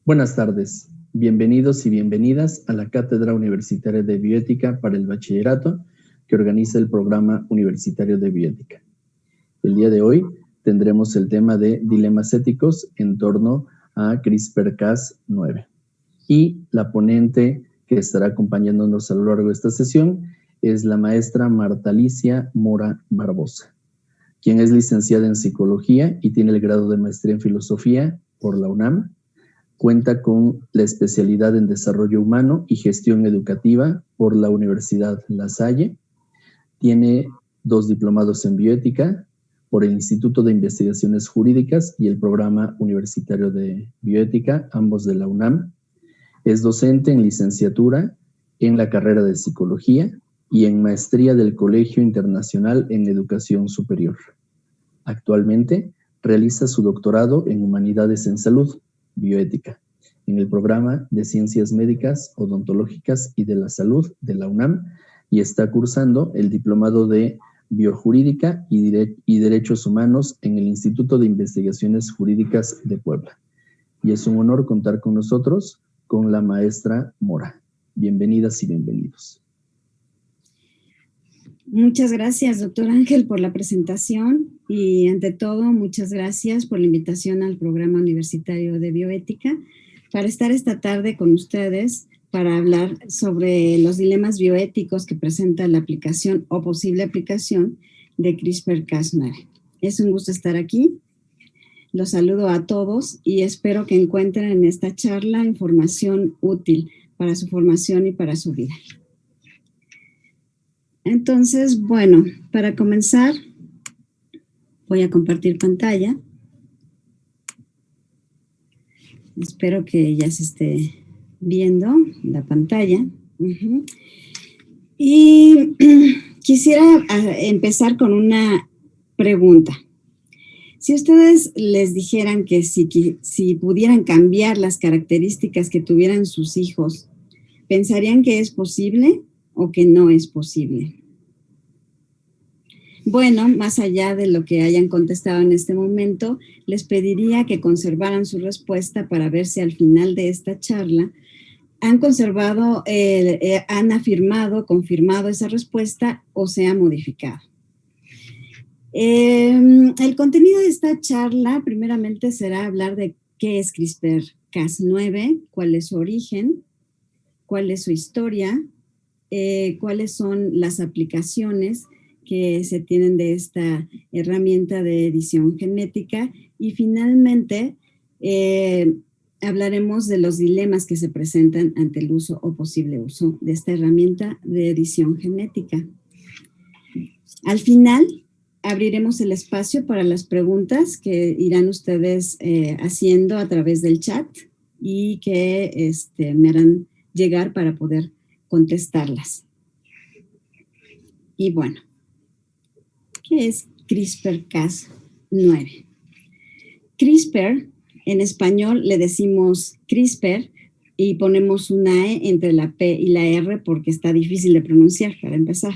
Buenas tardes, bienvenidos y bienvenidas a la Cátedra Universitaria de Bioética para el Bachillerato que organiza el Programa Universitario de Bioética. El día de hoy tendremos el tema de dilemas éticos en torno a CRISPR-Cas9. Y la ponente que estará acompañándonos a lo largo de esta sesión es la maestra Marta Alicia Mora Barbosa, quien es licenciada en Psicología y tiene el grado de Maestría en Filosofía por la UNAM. Cuenta con la especialidad en Desarrollo Humano y Gestión Educativa por la Universidad La Salle. Tiene 2 diplomados en Bioética por el Instituto de Investigaciones Jurídicas y el Programa Universitario de Bioética, ambos de la UNAM. Es docente en licenciatura en la carrera de Psicología y en maestría del Colegio Internacional en Educación Superior. Actualmente realiza su doctorado en Humanidades en Salud, Bioética, en el programa de Ciencias Médicas, Odontológicas y de la Salud de la UNAM y está cursando el diplomado de Biojurídica y Derechos Humanos en el Instituto de Investigaciones Jurídicas de Puebla. Y es un honor contar con nosotros, con la maestra Mora. Bienvenidas y bienvenidos. Muchas gracias, doctor Ángel, por la presentación y, ante todo, muchas gracias por la invitación al Programa Universitario de Bioética para estar esta tarde con ustedes para hablar sobre los dilemas bioéticos que presenta la aplicación o posible aplicación de CRISPR-Cas9. Es un gusto estar aquí. Los saludo a todos y espero que encuentren en esta charla información útil para su formación y para su vida. Entonces, bueno, para comenzar, voy a compartir pantalla. Espero que ya se esté viendo la pantalla. Y quisiera empezar con una pregunta. Si ustedes les dijeran que si pudieran cambiar las características que tuvieran sus hijos, ¿pensarían que es posible o que no es posible? Bueno, más allá de lo que hayan contestado en este momento, les pediría que conservaran su respuesta para ver si al final de esta charla han confirmado esa respuesta o se ha modificado. El contenido de esta charla primeramente será hablar de qué es CRISPR-Cas9, cuál es su origen, cuál es su historia, cuáles son las aplicaciones que se tienen de esta herramienta de edición genética y finalmente hablaremos de los dilemas que se presentan ante el uso o posible uso de esta herramienta de edición genética. Al final abriremos el espacio para las preguntas que irán ustedes haciendo a través del chat y que me harán llegar para poder contestarlas. Y bueno, ¿qué es CRISPR-Cas9? CRISPR, en español le decimos CRISPR y ponemos una E entre la P y la R porque está difícil de pronunciar para empezar.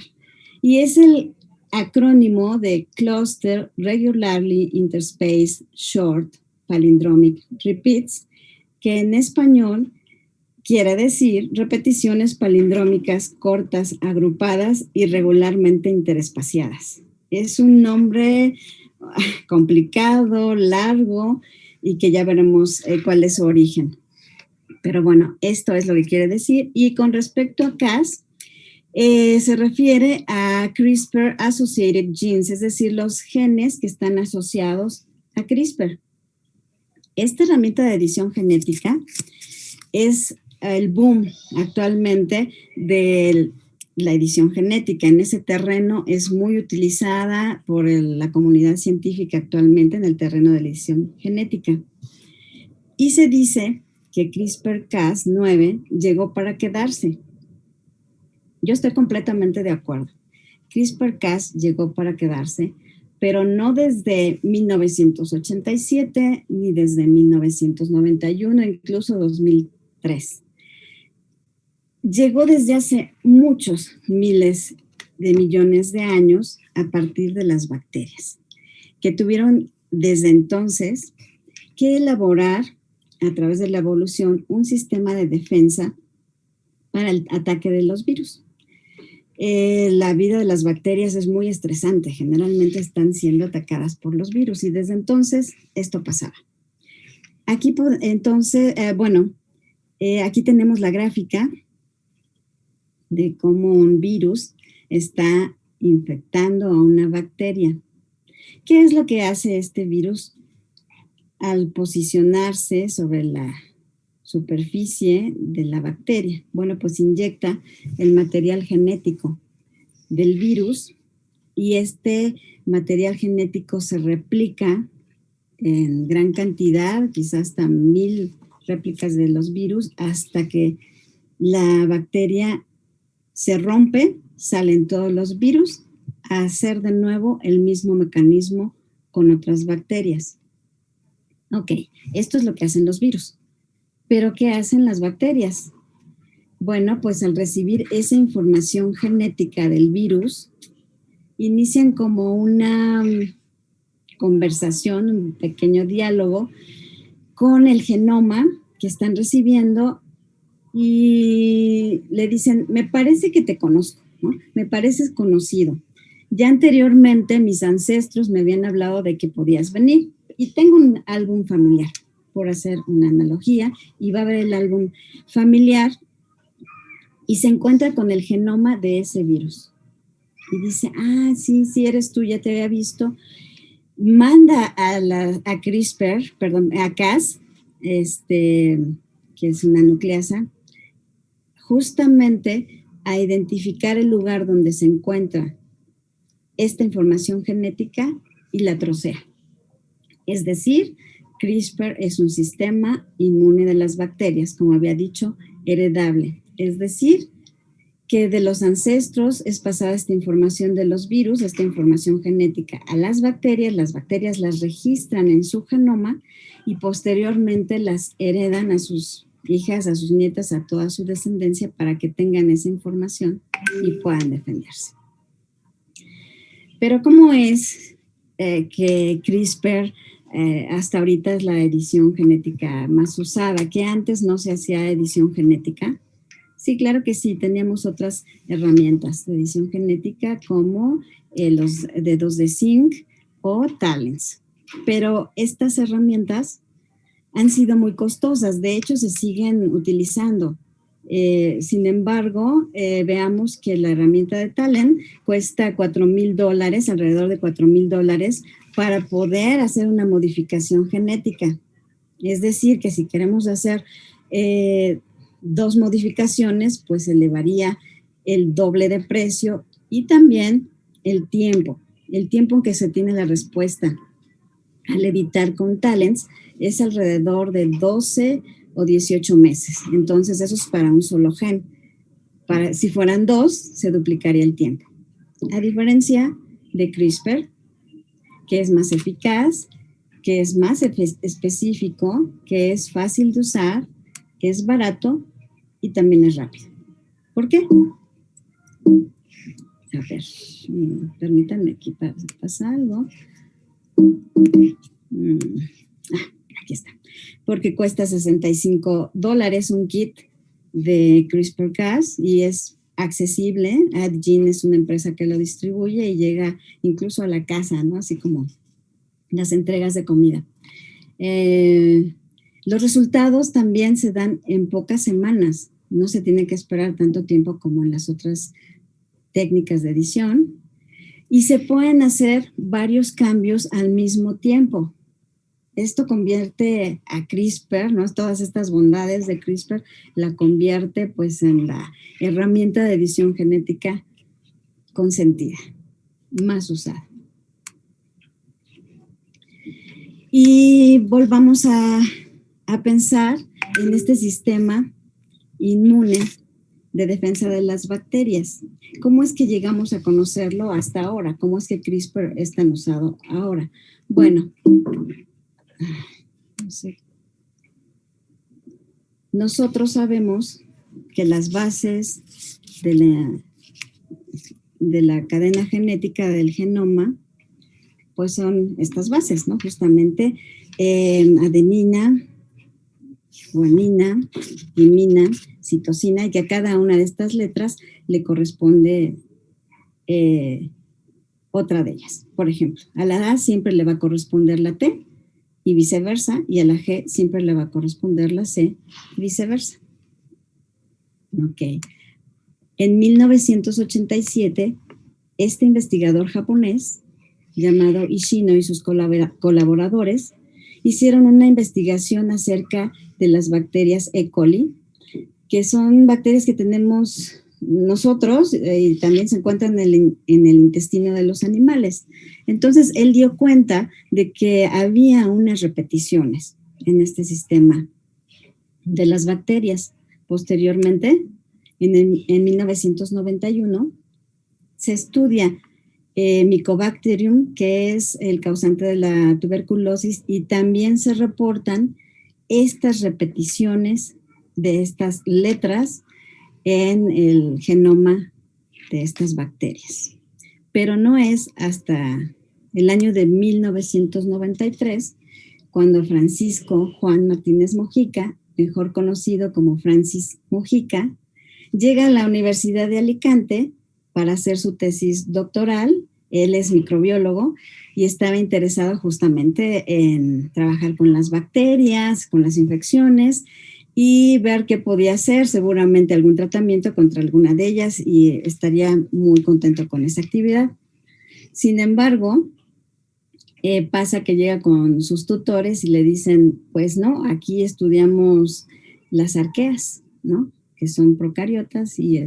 Y es el acrónimo de Cluster Regularly Interspaced Short Palindromic Repeats, que en español quiere decir repeticiones palindrómicas cortas, agrupadas y regularmente interespaciadas. Es un nombre complicado, largo y que ya veremos cuál es su origen. Pero bueno, esto es lo que quiere decir. Y con respecto a Cas, se refiere a CRISPR Associated Genes, es decir, los genes que están asociados a CRISPR. Esta herramienta de edición genética es el boom actualmente de la edición genética. En ese terreno es muy utilizada por la comunidad científica actualmente en el terreno de la edición genética. Y se dice que CRISPR-Cas9 llegó para quedarse. Yo estoy completamente de acuerdo. CRISPR-Cas llegó para quedarse, pero no desde 1987 ni desde 1991, incluso 2003. Llegó desde hace muchos miles de millones de años a partir de las bacterias, que tuvieron desde entonces que elaborar a través de la evolución, un sistema de defensa para el ataque de los virus. La vida de las bacterias es muy estresante. Generalmente están siendo atacadas por los virus y desde entonces esto pasaba. Aquí, entonces, aquí tenemos la gráfica de cómo un virus está infectando a una bacteria. ¿Qué es lo que hace este virus al posicionarse sobre la superficie de la bacteria? Bueno, pues inyecta el material genético del virus y este material genético se replica en gran cantidad, quizás hasta 1000 réplicas de los virus, hasta que la bacteria se rompe, salen todos los virus a hacer de nuevo el mismo mecanismo con otras bacterias. Ok, esto es lo que hacen los virus. ¿Pero qué hacen las bacterias? Bueno, pues al recibir esa información genética del virus, inician como una conversación, un pequeño diálogo con el genoma que están recibiendo y le dicen, me parece que te conozco, ¿no? Me pareces conocido. Ya anteriormente mis ancestros me habían hablado de que podías venir y tengo un álbum familiar, por hacer una analogía, y va a ver el álbum familiar y se encuentra con el genoma de ese virus. Y dice, sí, eres tú, ya te había visto. Manda a CRISPR, perdón, a Cas, que es una nucleasa, justamente a identificar el lugar donde se encuentra esta información genética y la trocea. Es decir, CRISPR es un sistema inmune de las bacterias, como había dicho, heredable. Es decir, que de los ancestros es pasada esta información de los virus, esta información genética a las bacterias las registran en su genoma y posteriormente las heredan a sus hijas, a sus nietas, a toda su descendencia para que tengan esa información y puedan defenderse. Pero ¿cómo es que CRISPR hasta ahorita es la edición genética más usada? ¿Que antes no se hacía edición genética? Sí, claro que sí, teníamos otras herramientas de edición genética como los dedos de zinc o talents, pero estas herramientas han sido muy costosas, de hecho se siguen utilizando. Sin embargo, veamos que la herramienta de talent cuesta $4,000, alrededor de $4,000 para poder hacer una modificación genética. Es decir, que si queremos hacer 2 modificaciones, pues elevaría el doble de precio y también el tiempo en que se tiene la respuesta al editar con talents es alrededor de 12 o 18 meses. Entonces, eso es para un solo gen. Si fueran 2, se duplicaría el tiempo. A diferencia de CRISPR, que es más eficaz, que es más específico, que es fácil de usar, que es barato y también es rápido. ¿Por qué? A ver, permítanme, aquí pasa algo. Aquí está. Porque cuesta $65 un kit de CRISPR-Cas y es accesible. AdGene es una empresa que lo distribuye y llega incluso a la casa, ¿no? Así como las entregas de comida. Los resultados también se dan en pocas semanas. No se tiene que esperar tanto tiempo como en las otras técnicas de edición. Y se pueden hacer varios cambios al mismo tiempo. Esto convierte a CRISPR, ¿no? Todas estas bondades de CRISPR la convierte pues en la herramienta de edición genética consentida, más usada. Y volvamos a pensar en este sistema inmune de defensa de las bacterias. ¿Cómo es que llegamos a conocerlo hasta ahora? ¿Cómo es que CRISPR es tan usado ahora? Bueno, no sé. Nosotros sabemos que las bases de la cadena genética del genoma pues son estas bases, ¿no? Justamente adenina, guanina, timina, citosina, y que a cada una de estas letras le corresponde otra de ellas. Por ejemplo, a la A siempre le va a corresponder la T y viceversa, y a la G siempre le va a corresponder la C y viceversa. Ok. En 1987, este investigador japonés, llamado Ishino, y sus colaboradores hicieron una investigación acerca de las bacterias E. coli, que son bacterias que tenemos nosotros y también se encuentran en el intestino de los animales. Entonces, él dio cuenta de que había unas repeticiones en este sistema de las bacterias. Posteriormente, en 1991, se estudia Mycobacterium, que es el causante de la tuberculosis, y también se reportan estas repeticiones de estas letras en el genoma de estas bacterias. Pero no es hasta el año de 1993 cuando Francisco Juan Martínez Mojica, mejor conocido como Francis Mojica, llega a la Universidad de Alicante para hacer su tesis doctoral. Él es microbiólogo y estaba interesado justamente en trabajar con las bacterias, con las infecciones y ver qué podía hacer, seguramente algún tratamiento contra alguna de ellas, y estaría muy contento con esa actividad. Sin embargo, pasa que llega con sus tutores y le dicen, pues no, aquí estudiamos las arqueas, ¿no? Que son procariotas y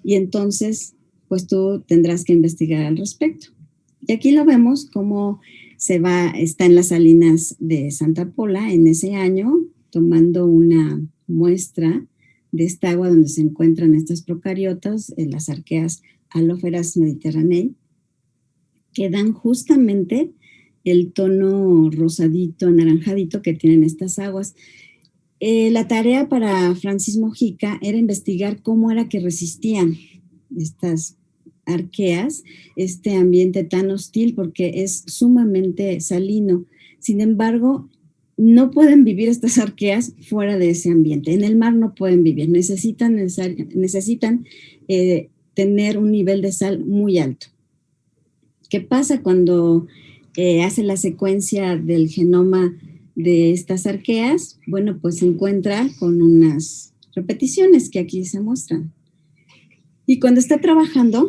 entonces, pues tú tendrás que investigar al respecto. Y aquí lo vemos cómo está en las salinas de Santa Pola en ese año, tomando una muestra de esta agua donde se encuentran estas procariotas, las arqueas Allophora mediterraneae, que dan justamente el tono rosadito, anaranjadito que tienen estas aguas. La tarea para Francis Mojica era investigar cómo era que resistían estas arqueas este ambiente tan hostil, porque es sumamente salino. Sin embargo, no pueden vivir estas arqueas fuera de ese ambiente. En el mar no pueden vivir, necesitan tener un nivel de sal muy alto. ¿Qué pasa cuando hace la secuencia del genoma de estas arqueas? Bueno, pues se encuentra con unas repeticiones que aquí se muestran. Y cuando está trabajando,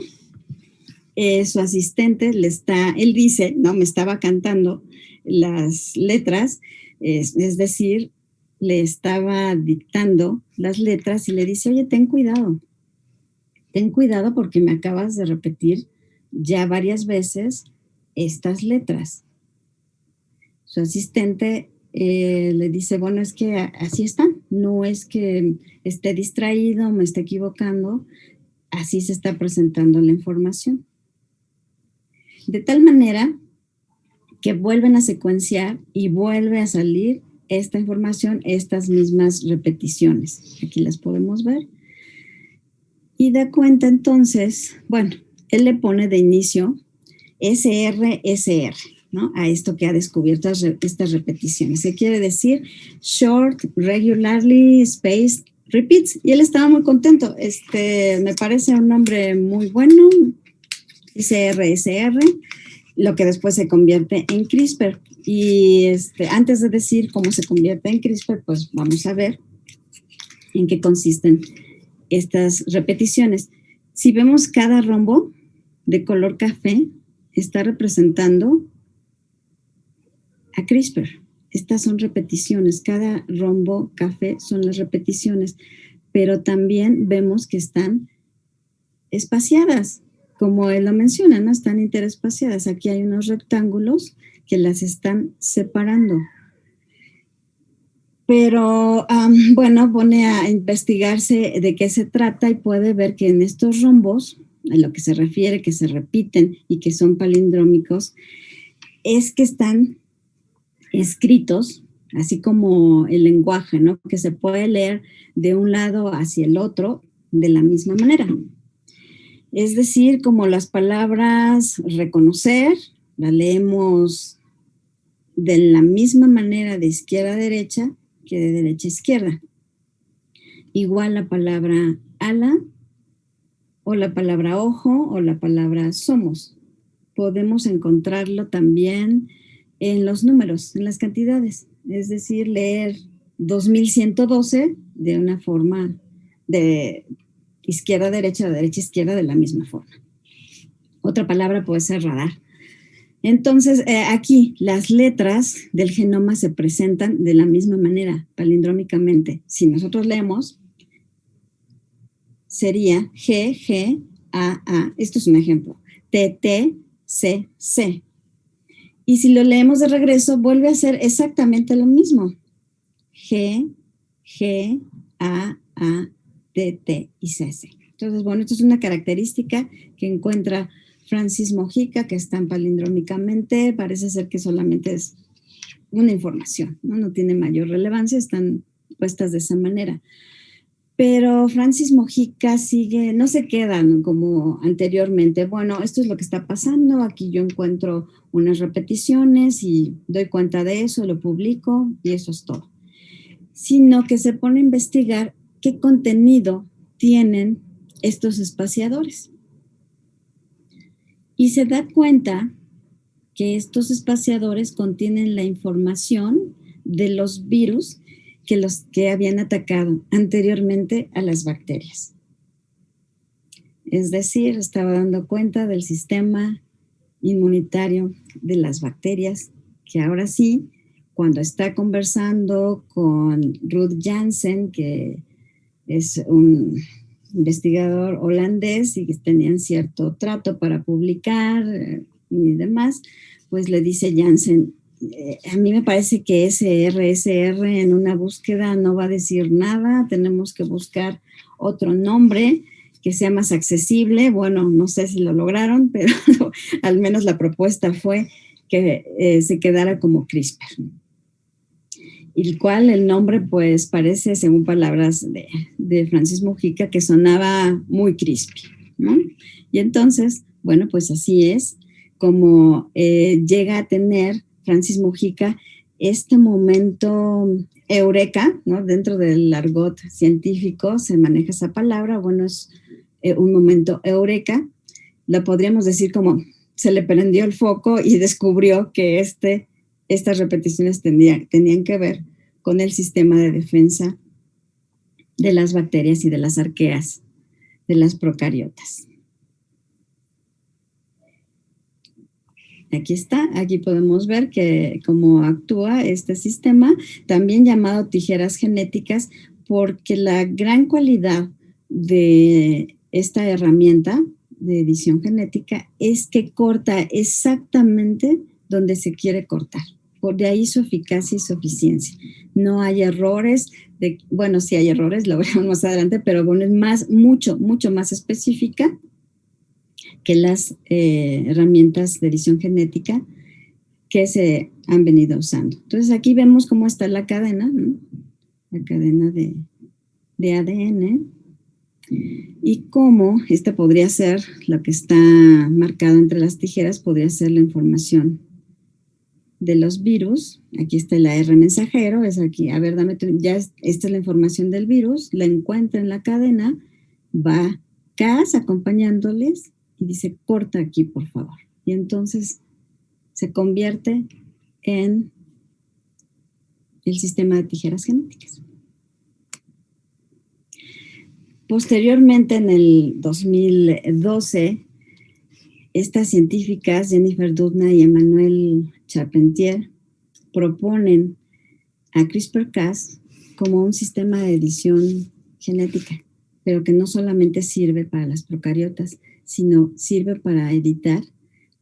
su asistente él dice, no, me estaba cantando las letras, es decir, le estaba dictando las letras y le dice, oye, ten cuidado porque me acabas de repetir ya varias veces estas letras. Su asistente le dice, bueno, es que así están, no es que esté distraído, me esté equivocando, así se está presentando la información. De tal manera que vuelven a secuenciar y vuelve a salir esta información, estas mismas repeticiones. Aquí las podemos ver. Y da cuenta entonces, bueno, él le pone de inicio SRSR, ¿no? A esto que ha descubierto estas repeticiones. ¿Qué quiere decir? Short, regularly spaced repeats. Y él estaba muy contento. Me parece un nombre muy bueno, SRSR, lo que después se convierte en CRISPR. Y antes de decir cómo se convierte en CRISPR, pues vamos a ver en qué consisten estas repeticiones. Si vemos cada rombo de color café, está representando a CRISPR. Estas son repeticiones. Cada rombo café son las repeticiones, pero también vemos que están espaciadas, como él lo menciona, ¿no? Están interespaciadas. Aquí hay unos rectángulos que las están separando. Pero, bueno, pone a investigarse de qué se trata y puede ver que en estos rombos, a lo que se refiere, que se repiten y que son palindrómicos, es que están escritos, así como el lenguaje, ¿no? Que se puede leer de un lado hacia el otro de la misma manera. Es decir, como las palabras reconocer, la leemos de la misma manera de izquierda a derecha, que de derecha a izquierda. Igual la palabra ala, o la palabra ojo, o la palabra somos. Podemos encontrarlo también en los números, en las cantidades. Es decir, leer 2112 de una forma de izquierda a derecha, de derecha a izquierda, de la misma forma. Otra palabra puede ser radar. Entonces, aquí las letras del genoma se presentan de la misma manera, palindrómicamente. Si nosotros leemos, sería G, G, A, A. Esto es un ejemplo. T, T, C, C. Y si lo leemos de regreso, vuelve a ser exactamente lo mismo. G, G, A, T, T y C, C. Entonces, bueno, esto es una característica que encuentra Francis Mojica, que están palindrómicamente. Parece ser que solamente es una información, ¿no? No tiene mayor relevancia, están puestas de esa manera. Pero Francis Mojica sigue, no se quedan como anteriormente. Bueno, esto es lo que está pasando. Aquí yo encuentro unas repeticiones y doy cuenta de eso, lo publico y eso es todo. Sino que se pone a investigar qué contenido tienen estos espaciadores. Y se da cuenta que estos espaciadores contienen la información de los virus que habían atacado anteriormente a las bacterias. Es decir, estaba dando cuenta del sistema inmunitario de las bacterias, que ahora sí, cuando está conversando con Ruud Janssen, que es un investigador holandés y que tenían cierto trato para publicar y demás, pues le dice Janssen, a mí me parece que ese RSR en una búsqueda no va a decir nada, tenemos que buscar otro nombre que sea más accesible. Bueno, no sé si lo lograron, pero al menos la propuesta fue que se quedara como CRISPR. Y el cual el nombre pues parece, según palabras de Francis Mojica, que sonaba muy crispy, ¿no? Y entonces, bueno, pues así es como llega a tener Francis Mojica este momento eureka, ¿no? Dentro del argot científico se maneja esa palabra. Bueno, es un momento eureka. La podríamos decir como se le prendió el foco y descubrió que estas repeticiones tenían que ver con el sistema de defensa de las bacterias y de las arqueas, de las procariotas. Aquí está, aquí podemos ver cómo actúa este sistema, también llamado tijeras genéticas, porque la gran cualidad de esta herramienta de edición genética es que corta exactamente donde se quiere cortar. Por de ahí su eficacia y su eficiencia. No hay errores, bueno, sí hay errores, lo veremos más adelante, pero bueno, es mucho más específica que las herramientas de edición genética que se han venido usando. Entonces aquí vemos cómo está la cadena, ¿no? La cadena de ADN y cómo esta podría ser lo que está marcado entre las tijeras, podría ser la información de los virus. Aquí está el AR mensajero, es aquí, a ver, esta es la información del virus, la encuentra en la cadena, va Cas acompañándoles y dice, corta aquí, por favor. Y entonces se convierte en el sistema de tijeras genéticas. Posteriormente, en el 2012, estas científicas, Jennifer Doudna y Emmanuel Charpentier, proponen a CRISPR-Cas como un sistema de edición genética, pero que no solamente sirve para las procariotas, sino sirve para editar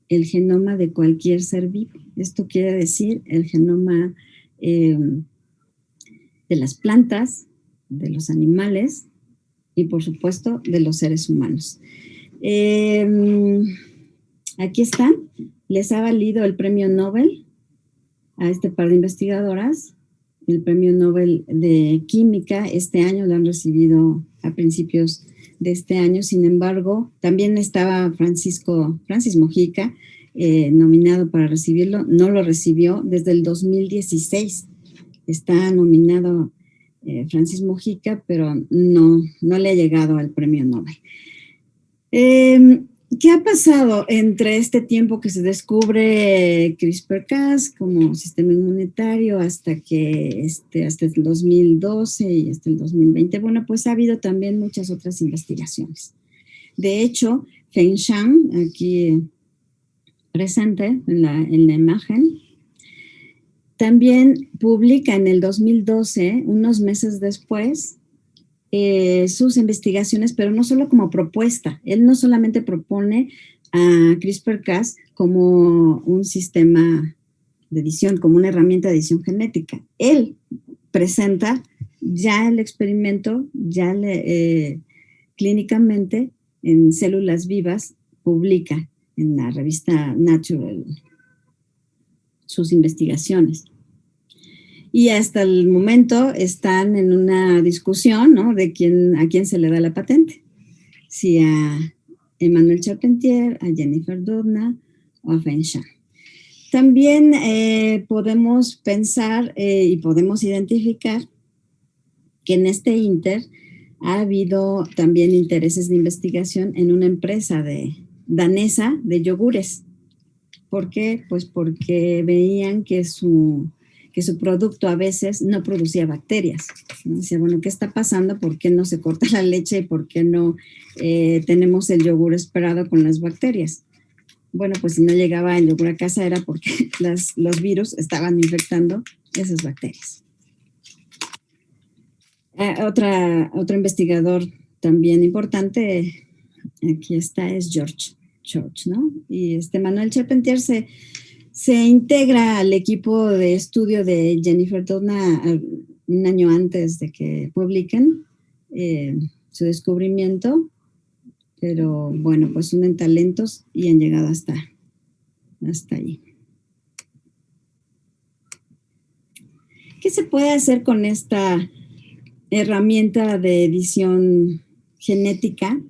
el genoma de cualquier ser vivo. Esto quiere decir el genoma de las plantas, de los animales y, por supuesto, de los seres humanos. Aquí está. Les ha valido el premio Nobel a este par de investigadoras. El premio Nobel de Química este año lo han recibido a principios de este año. Sin embargo, también estaba Francis Mojica nominado para recibirlo. No lo recibió desde el 2016. Está nominado Francis Mojica, pero no le ha llegado al premio Nobel. ¿Qué ha pasado entre este tiempo que se descubre CRISPR-Cas como sistema inmunitario hasta el 2012 y hasta el 2020? Bueno, pues ha habido también muchas otras investigaciones. De hecho, Feng Shang, aquí presente en la imagen, también publica en el 2012, unos meses después, sus investigaciones, pero no solo como propuesta. Él no solamente propone a CRISPR-Cas como un sistema de edición, como una herramienta de edición genética. Él presenta ya el experimento, clínicamente en células vivas, publica en la revista Nature sus investigaciones. Y hasta el momento están en una discusión, ¿no?, de a quién se le da la patente. Si a Emmanuel Charpentier, a Jennifer Doudna o a Feng Shang. También podemos pensar y podemos identificar que en este ínter ha habido también intereses de investigación en una empresa danesa de yogures. ¿Por qué? Pues porque veían que su producto a veces no producía bacterias. Dice, bueno, ¿qué está pasando? ¿Por qué no se corta la leche y por qué no tenemos el yogur esperado con las bacterias? Bueno, pues si no llegaba el yogur a casa era porque los virus estaban infectando esas bacterias. Otro investigador también importante, aquí está, es George, ¿no? Y Emmanuel Charpentier se integra al equipo de estudio de Jennifer Doudna un año antes de que publiquen su descubrimiento, pero bueno, pues unen talentos y han llegado hasta ahí. ¿Qué se puede hacer con esta herramienta de edición genética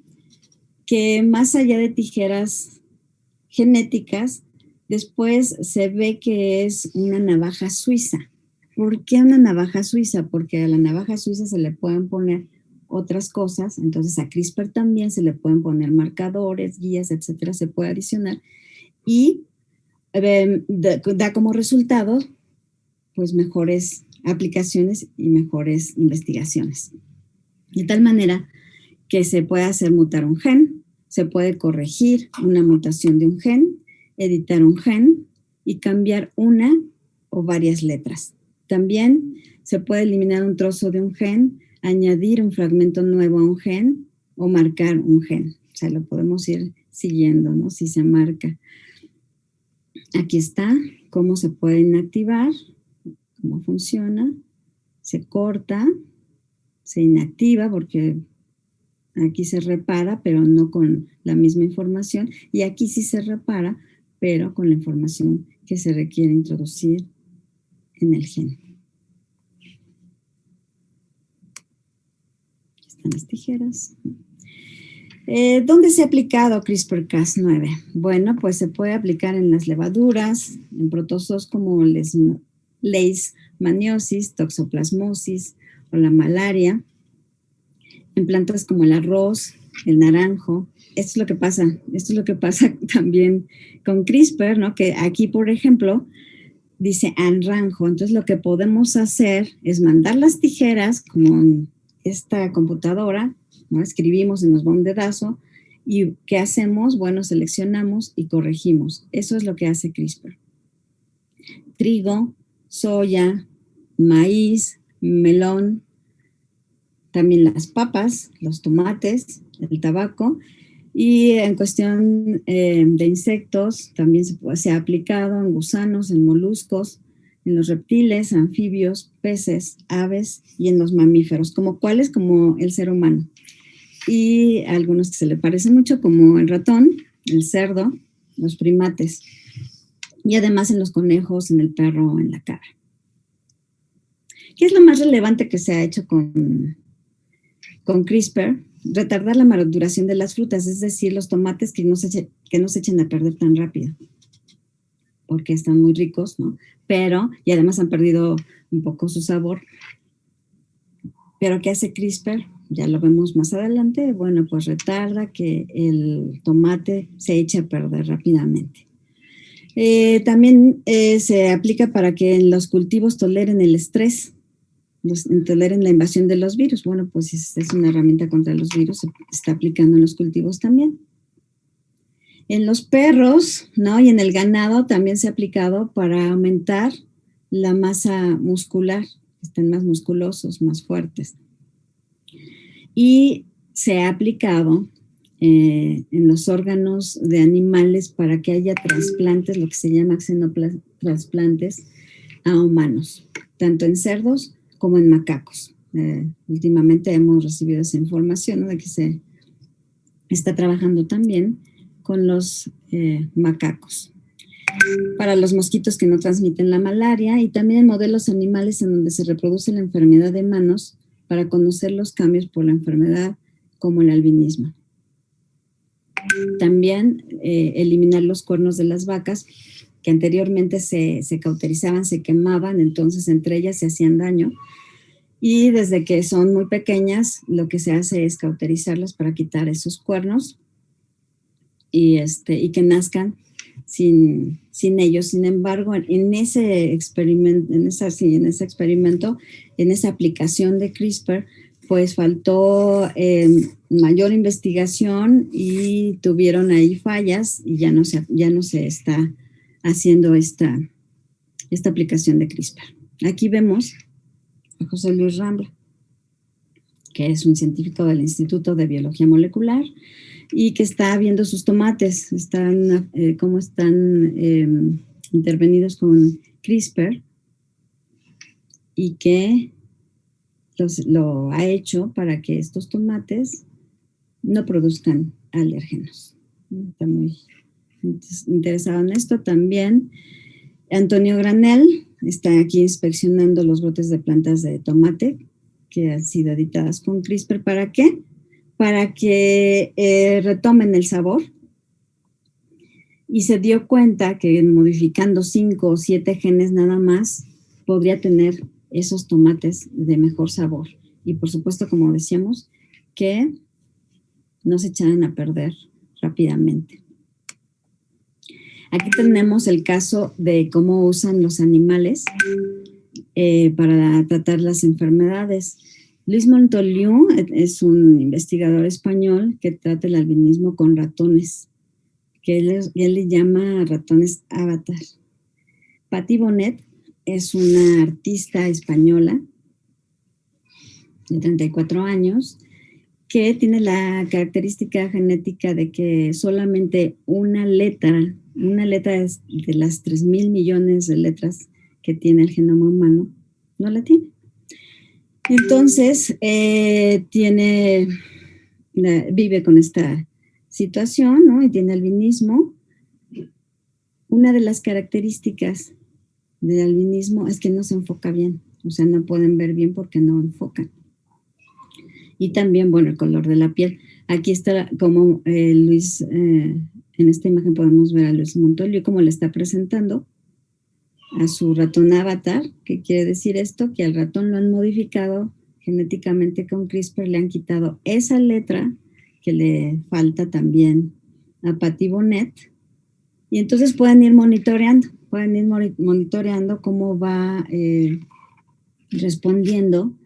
que más allá de tijeras genéticas, después se ve que es una navaja suiza? ¿Por qué una navaja suiza? Porque a la navaja suiza se le pueden poner otras cosas, entonces a CRISPR también se le pueden poner marcadores, guías, etcétera, se puede adicionar y da como resultado pues mejores aplicaciones y mejores investigaciones. De tal manera que se puede hacer mutar un gen, se puede corregir una mutación de un gen, editar un gen y cambiar una o varias letras. También se puede eliminar un trozo de un gen, añadir un fragmento nuevo a un gen o marcar un gen. O sea, lo podemos ir siguiendo, ¿no? Si se marca. Aquí está cómo se puede inactivar, cómo funciona. Se corta, se inactiva porque aquí se repara, pero no con la misma información. Y aquí sí se repara, pero con la información que se requiere introducir en el gen. Aquí están las tijeras. ¿Dónde se ha aplicado CRISPR-Cas9? Bueno, pues se puede aplicar en las levaduras, en protozoos como leishmaniosis, toxoplasmosis o la malaria, en plantas como el arroz, el naranjo. Esto es lo que pasa también con CRISPR, ¿no? Que aquí, por ejemplo, dice naranjo. Entonces, lo que podemos hacer es mandar las tijeras, como en esta computadora, ¿no? Escribimos y nos va un dedazo. ¿Y qué hacemos? Bueno, seleccionamos y corregimos. Eso es lo que hace CRISPR. Trigo, soya, maíz, melón, también las papas, los tomates, el tabaco. Y en cuestión de insectos, también se ha aplicado en gusanos, en moluscos, en los reptiles, anfibios, peces, aves y en los mamíferos. ¿Como cuáles? Como el ser humano. Y algunos que se le parecen mucho, como el ratón, el cerdo, los primates. Y además en los conejos, en el perro, en la cabra. ¿Qué es lo más relevante que se ha hecho con CRISPR? Retardar la maduración de las frutas, es decir, los tomates que no se echen a perder tan rápido, porque están muy ricos, ¿no? Pero, y además han perdido un poco su sabor. Pero ¿qué hace CRISPR? Ya lo vemos más adelante. Bueno, pues retarda que el tomate se eche a perder rápidamente. También se aplica para que los cultivos toleren el estrés, toleren la invasión de los virus. Bueno, pues es una herramienta contra los virus, se está aplicando en los cultivos también. En los perros, ¿no? Y en el ganado también se ha aplicado para aumentar la masa muscular, que estén más musculosos, más fuertes. Y se ha aplicado en los órganos de animales para que haya trasplantes, lo que se llama xenotrasplantes a humanos, tanto en cerdos como en macacos. Últimamente hemos recibido esa información, ¿no? De que se está trabajando también con los macacos para los mosquitos que no transmiten la malaria, y también en modelos animales en donde se reproduce la enfermedad de manos para conocer los cambios por la enfermedad como el albinismo. También eliminar los cuernos de las vacas que anteriormente se cauterizaban, se quemaban, entonces entre ellas se hacían daño. Y desde que son muy pequeñas, lo que se hace es cauterizarlas para quitar esos cuernos y que nazcan sin ellos. Sin embargo, en ese experimento, en esa aplicación de CRISPR, pues faltó mayor investigación y tuvieron ahí fallas y ya no se está haciendo esta aplicación de CRISPR. Aquí vemos a José Luis Rambla, que es un científico del Instituto de Biología Molecular y que está viendo sus tomates, cómo están intervenidos con CRISPR, y que lo ha hecho para que estos tomates no produzcan alérgenos. Está muy interesado en esto. También Antonio Granel está aquí inspeccionando los brotes de plantas de tomate que han sido editadas con CRISPR. ¿Para qué? Para que retomen el sabor. Y se dio cuenta que modificando 5 o 7 genes nada más podría tener esos tomates de mejor sabor. Y por supuesto, como decíamos, que no se echaran a perder rápidamente. Aquí tenemos el caso de cómo usan los animales para tratar las enfermedades. Luis Montoliu es un investigador español que trata el albinismo con ratones, que él le llama ratones avatar. Patti Bonet es una artista española de 34 años que tiene la característica genética de que solamente una letra de las 3,000 millones de letras que tiene el genoma humano, no la tiene. Entonces, vive con esta situación, ¿no? Y tiene albinismo. Una de las características del albinismo es que no se enfoca bien, o sea, no pueden ver bien porque no enfocan. Y también, bueno, el color de la piel. Aquí está como Luis, en esta imagen podemos ver a Luis Montoliu cómo le está presentando a su ratón avatar. ¿Qué quiere decir esto? Que al ratón lo han modificado genéticamente con CRISPR, le han quitado esa letra que le falta también a Patti Bonet, y entonces pueden ir monitoreando cómo va respondiendo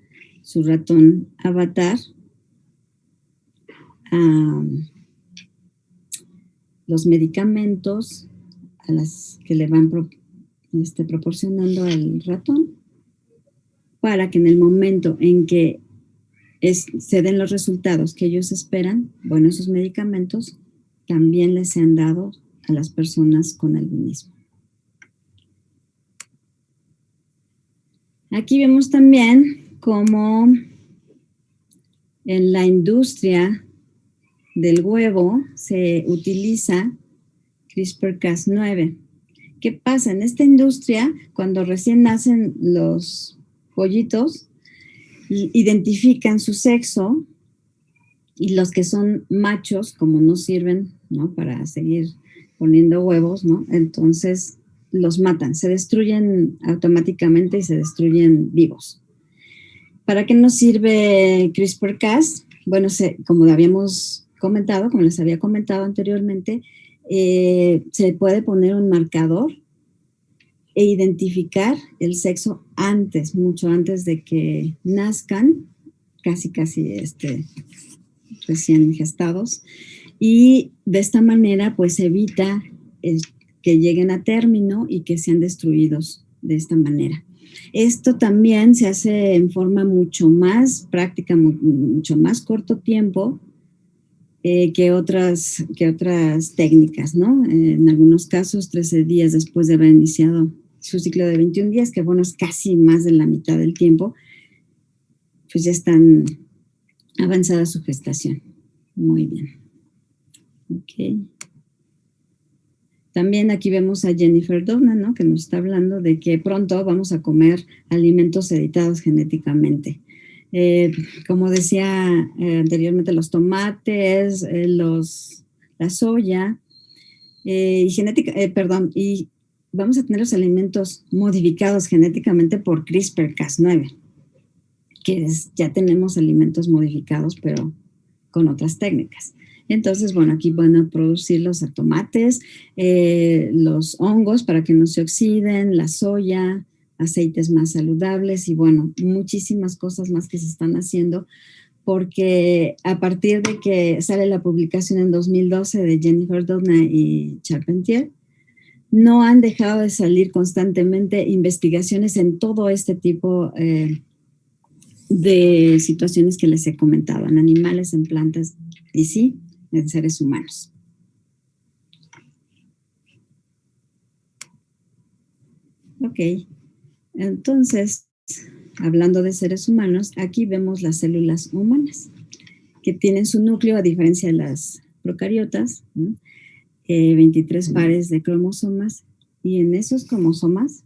su ratón avatar a los medicamentos a las que le van proporcionando al ratón, para que en el momento en que se den los resultados que ellos esperan, bueno, esos medicamentos también les sean dados a las personas con albinismo. Aquí vemos también cómo en la industria del huevo se utiliza CRISPR-Cas9. ¿Qué pasa? En esta industria, cuando recién nacen los pollitos, identifican su sexo, y los que son machos, como no sirven, ¿no?, para seguir poniendo huevos, ¿no?, entonces los matan, se destruyen automáticamente y se destruyen vivos. ¿Para qué nos sirve CRISPR-Cas? Bueno, como les había comentado anteriormente, se puede poner un marcador e identificar el sexo antes, mucho antes de que nazcan, casi recién gestados, y de esta manera pues evita que lleguen a término y que sean destruidos de esta manera. Esto también se hace en forma mucho más práctica, mucho más corto tiempo que otras técnicas, ¿no? En algunos casos 13 días después de haber iniciado su ciclo de 21 días, que bueno, es casi más de la mitad del tiempo, pues ya están avanzada su gestación. Muy bien. Ok. También aquí vemos a Jennifer Doudna, ¿no? Que nos está hablando de que pronto vamos a comer alimentos editados genéticamente. Como decía anteriormente, los tomates, la soya, y vamos a tener los alimentos modificados genéticamente por CRISPR-Cas9, ya tenemos alimentos modificados, pero con otras técnicas. Entonces, bueno, aquí van a producir los tomates, los hongos para que no se oxiden, la soya, aceites más saludables y, bueno, muchísimas cosas más que se están haciendo, porque a partir de que sale la publicación en 2012 de Jennifer Doudna y Charpentier, no han dejado de salir constantemente investigaciones en todo este tipo de situaciones que les he comentado, en animales, en plantas y sí, en seres humanos. Ok, entonces, hablando de seres humanos, aquí vemos las células humanas, que tienen su núcleo, a diferencia de las procariotas, 23 pares de cromosomas, y en esos cromosomas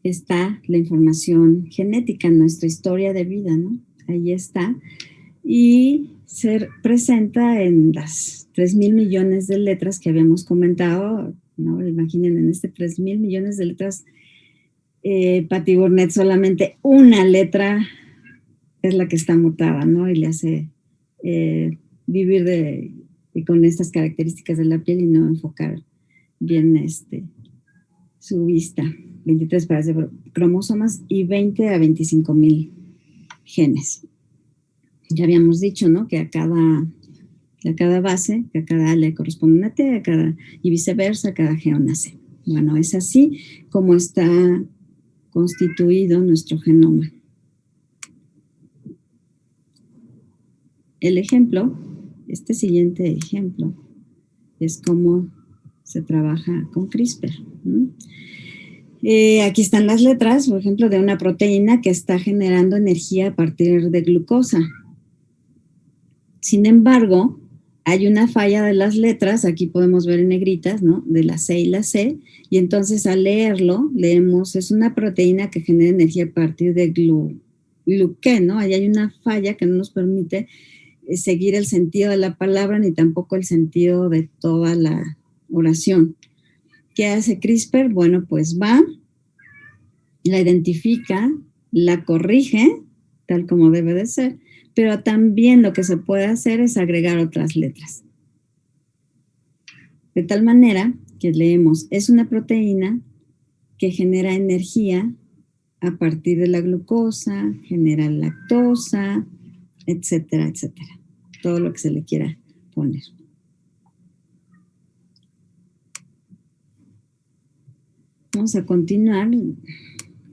está la información genética, nuestra historia de vida, ¿no? Ahí está. Y se presenta en las 3,000 millones de letras que habíamos comentado, ¿no? Imaginen, en 3,000 millones de letras, Patty Burnett, solamente una letra es la que está mutada, ¿no? Y le hace vivir con estas características de la piel y no enfocar bien su vista. 23 pares de cromosomas y 20 a 25,000 genes. Ya habíamos dicho, ¿no? Que a cada base, que a cada A le corresponde una T, y viceversa, a cada G una C. Bueno, es así como está constituido nuestro genoma. El ejemplo, este siguiente ejemplo, es cómo se trabaja con CRISPR. Aquí están las letras, por ejemplo, de una proteína que está generando energía a partir de glucosa. Sin embargo, hay una falla de las letras, aquí podemos ver en negritas, ¿no? De la C y la C, y entonces al leerlo, leemos, es una proteína que genera energía a partir de gluqué, ¿no? Ahí hay una falla que no nos permite seguir el sentido de la palabra ni tampoco el sentido de toda la oración. ¿Qué hace CRISPR? Bueno, pues va, la identifica, la corrige, tal como debe de ser, pero también lo que se puede hacer es agregar otras letras. De tal manera que leemos, es una proteína que genera energía a partir de la glucosa, genera lactosa, etcétera, etcétera. Todo lo que se le quiera poner. Vamos a continuar.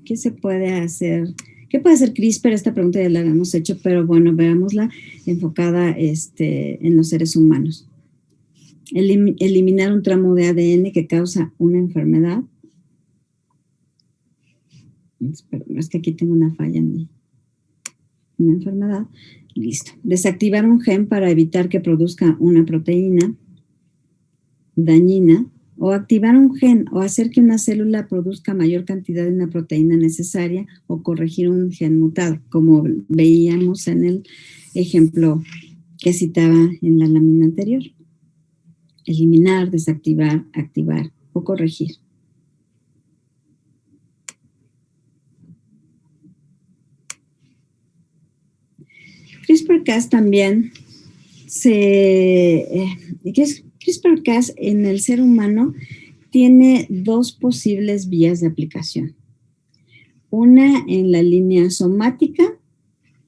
¿Qué se puede hacer? ¿Qué puede hacer CRISPR? Esta pregunta ya la habíamos hecho, pero bueno, veámosla enfocada en los seres humanos. Eliminar un tramo de ADN que causa una enfermedad. Es que aquí tengo una falla en una enfermedad. Listo. Desactivar un gen para evitar que produzca una proteína dañina, o activar un gen o hacer que una célula produzca mayor cantidad de una proteína necesaria, o corregir un gen mutado, como veíamos en el ejemplo que citaba en la lámina anterior. Eliminar, desactivar, activar o corregir. CRISPR-Cas también CRISPR-Cas en el ser humano tiene dos posibles vías de aplicación. Una en la línea somática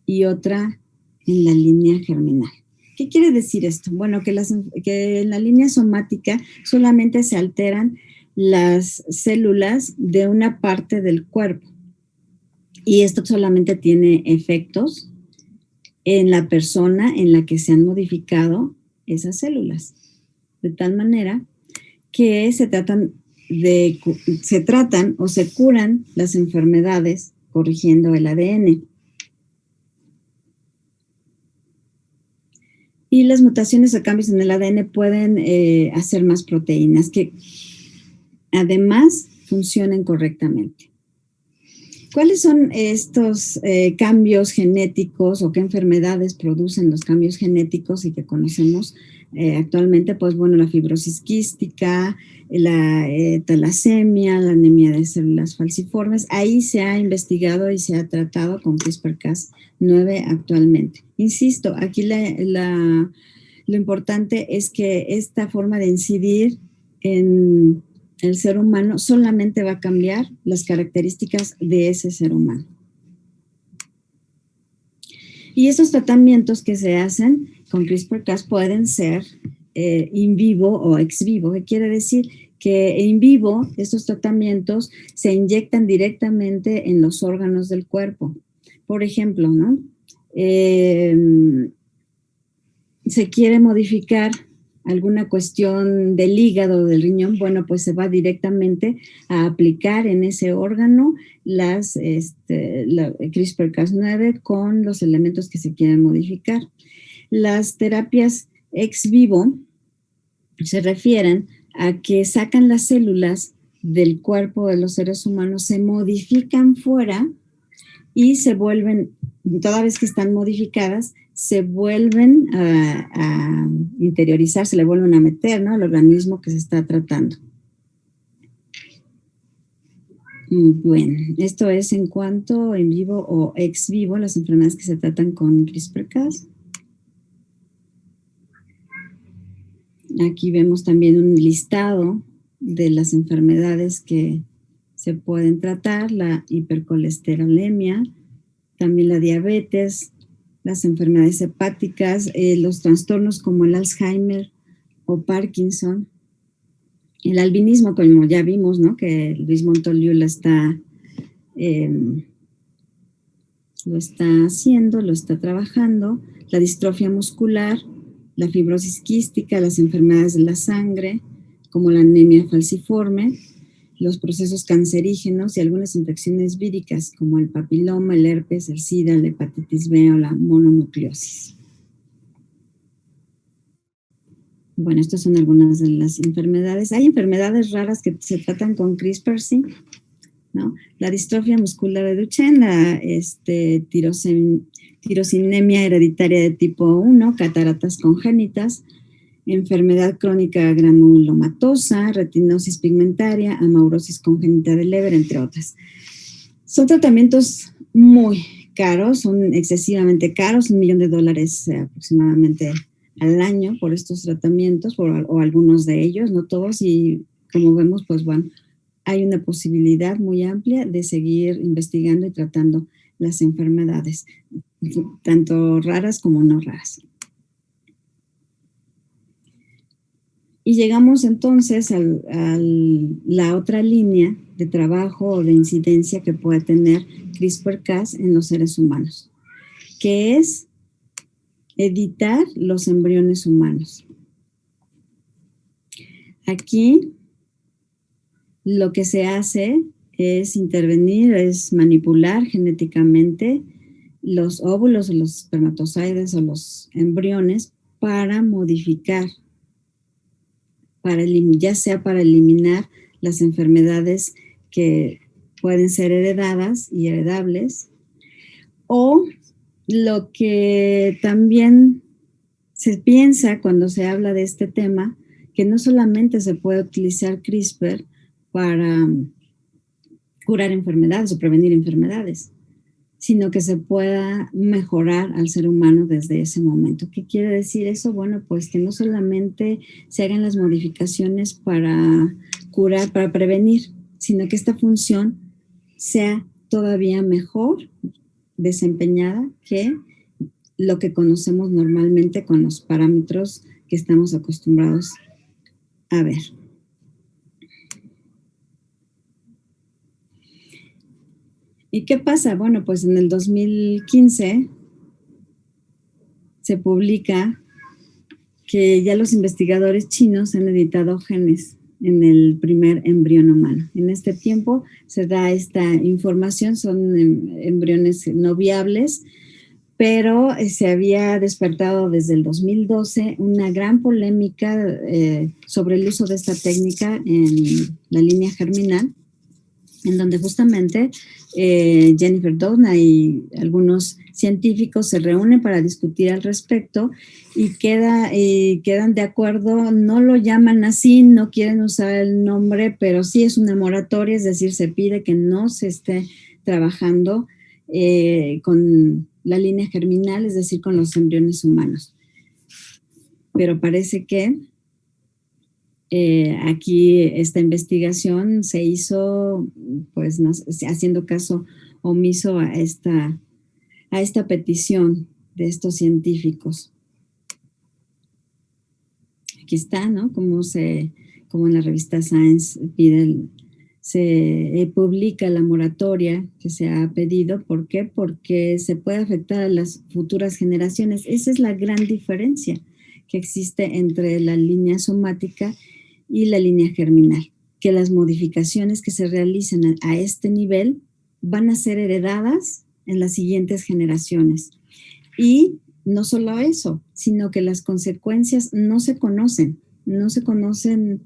y otra en la línea germinal. ¿Qué quiere decir esto? Bueno, que en la línea somática solamente se alteran las células de una parte del cuerpo. Y esto solamente tiene efectos en la persona en la que se han modificado esas células. De tal manera que se tratan o se curan las enfermedades corrigiendo el ADN. Y las mutaciones o cambios en el ADN pueden hacer más proteínas que además funcionen correctamente. ¿Cuáles son estos cambios genéticos o qué enfermedades producen los cambios genéticos y que conocemos actualmente? Pues bueno, la fibrosis quística, la talasemia, la anemia de células falciformes. Ahí se ha investigado y se ha tratado con CRISPR-Cas9 actualmente. Insisto, aquí lo importante es que esta forma de incidir en el ser humano solamente va a cambiar las características de ese ser humano. Y estos tratamientos que se hacen con CRISPR-Cas pueden ser in vivo o ex vivo. ¿Qué quiere decir? Que in vivo estos tratamientos se inyectan directamente en los órganos del cuerpo. Por ejemplo, ¿no? Se quiere modificar alguna cuestión del hígado o del riñón, bueno, pues se va directamente a aplicar en ese órgano la CRISPR-Cas9 con los elementos que se quieren modificar. Las terapias ex vivo se refieren a que sacan las células del cuerpo de los seres humanos, se modifican fuera y se vuelven, toda vez que están modificadas, se vuelven a interiorizar, se le vuelven a meter, ¿no?, al organismo que se está tratando. Bueno, esto es en cuanto en vivo o ex vivo, las enfermedades que se tratan con CRISPR-Cas. Aquí vemos también un listado de las enfermedades que se pueden tratar, la hipercolesterolemia, también la diabetes, las enfermedades hepáticas, los trastornos como el Alzheimer o Parkinson, el albinismo, como ya vimos, ¿no?, que Luis Montoliu lo está haciendo, lo está trabajando, la distrofia muscular, la fibrosis quística, las enfermedades de la sangre, como la anemia falciforme, los procesos cancerígenos y algunas infecciones víricas, como el papiloma, el herpes, el SIDA, la hepatitis B o la mononucleosis. Bueno, estas son algunas de las enfermedades. Hay enfermedades raras que se tratan con CRISPR, sí, ¿no? La distrofia muscular de Duchenne, la tirosinemia hereditaria de tipo 1, cataratas congénitas, enfermedad crónica granulomatosa, retinosis pigmentaria, amaurosis congénita de Leber, entre otras. Son tratamientos muy caros, son excesivamente caros, $1 millón aproximadamente al año por estos tratamientos, o algunos de ellos, no todos, y como vemos, pues bueno, hay una posibilidad muy amplia de seguir investigando y tratando las enfermedades, tanto raras como no raras. Y llegamos entonces a la otra línea de trabajo o de incidencia que puede tener CRISPR-Cas en los seres humanos, que es editar los embriones humanos. Aquí lo que se hace es intervenir, es manipular genéticamente los óvulos o los espermatozoides o los embriones para modificar, ya sea para eliminar las enfermedades que pueden ser heredadas y heredables, o lo que también se piensa cuando se habla de este tema que no solamente se puede utilizar CRISPR para curar enfermedades o prevenir enfermedades, sino que se pueda mejorar al ser humano desde ese momento. ¿Qué quiere decir eso? Bueno, pues que no solamente se hagan las modificaciones para curar, para prevenir, sino que esta función sea todavía mejor desempeñada que lo que conocemos normalmente con los parámetros que estamos acostumbrados a ver. ¿Y qué pasa? Bueno, pues en el 2015 se publica que ya los investigadores chinos han editado genes en el primer embrión humano. En este tiempo se da esta información, son embriones no viables, pero se había despertado desde el 2012 una gran polémica sobre el uso de esta técnica en la línea germinal, en donde justamente Jennifer Doudna y algunos científicos se reúnen para discutir al respecto y quedan de acuerdo, no lo llaman así, no quieren usar el nombre, pero sí es una moratoria, es decir, se pide que no se esté trabajando con la línea germinal, es decir, con los embriones humanos. Pero parece que aquí esta investigación se hizo, pues, haciendo caso omiso a esta petición de estos científicos. Aquí está, ¿no? Como en la revista Science se publica la moratoria que se ha pedido. ¿Por qué? Porque se puede afectar a las futuras generaciones. Esa es la gran diferencia que existe entre la línea somática y la línea germinal, que las modificaciones que se realicen a este nivel van a ser heredadas en las siguientes generaciones. Y no solo eso, sino que las consecuencias no se conocen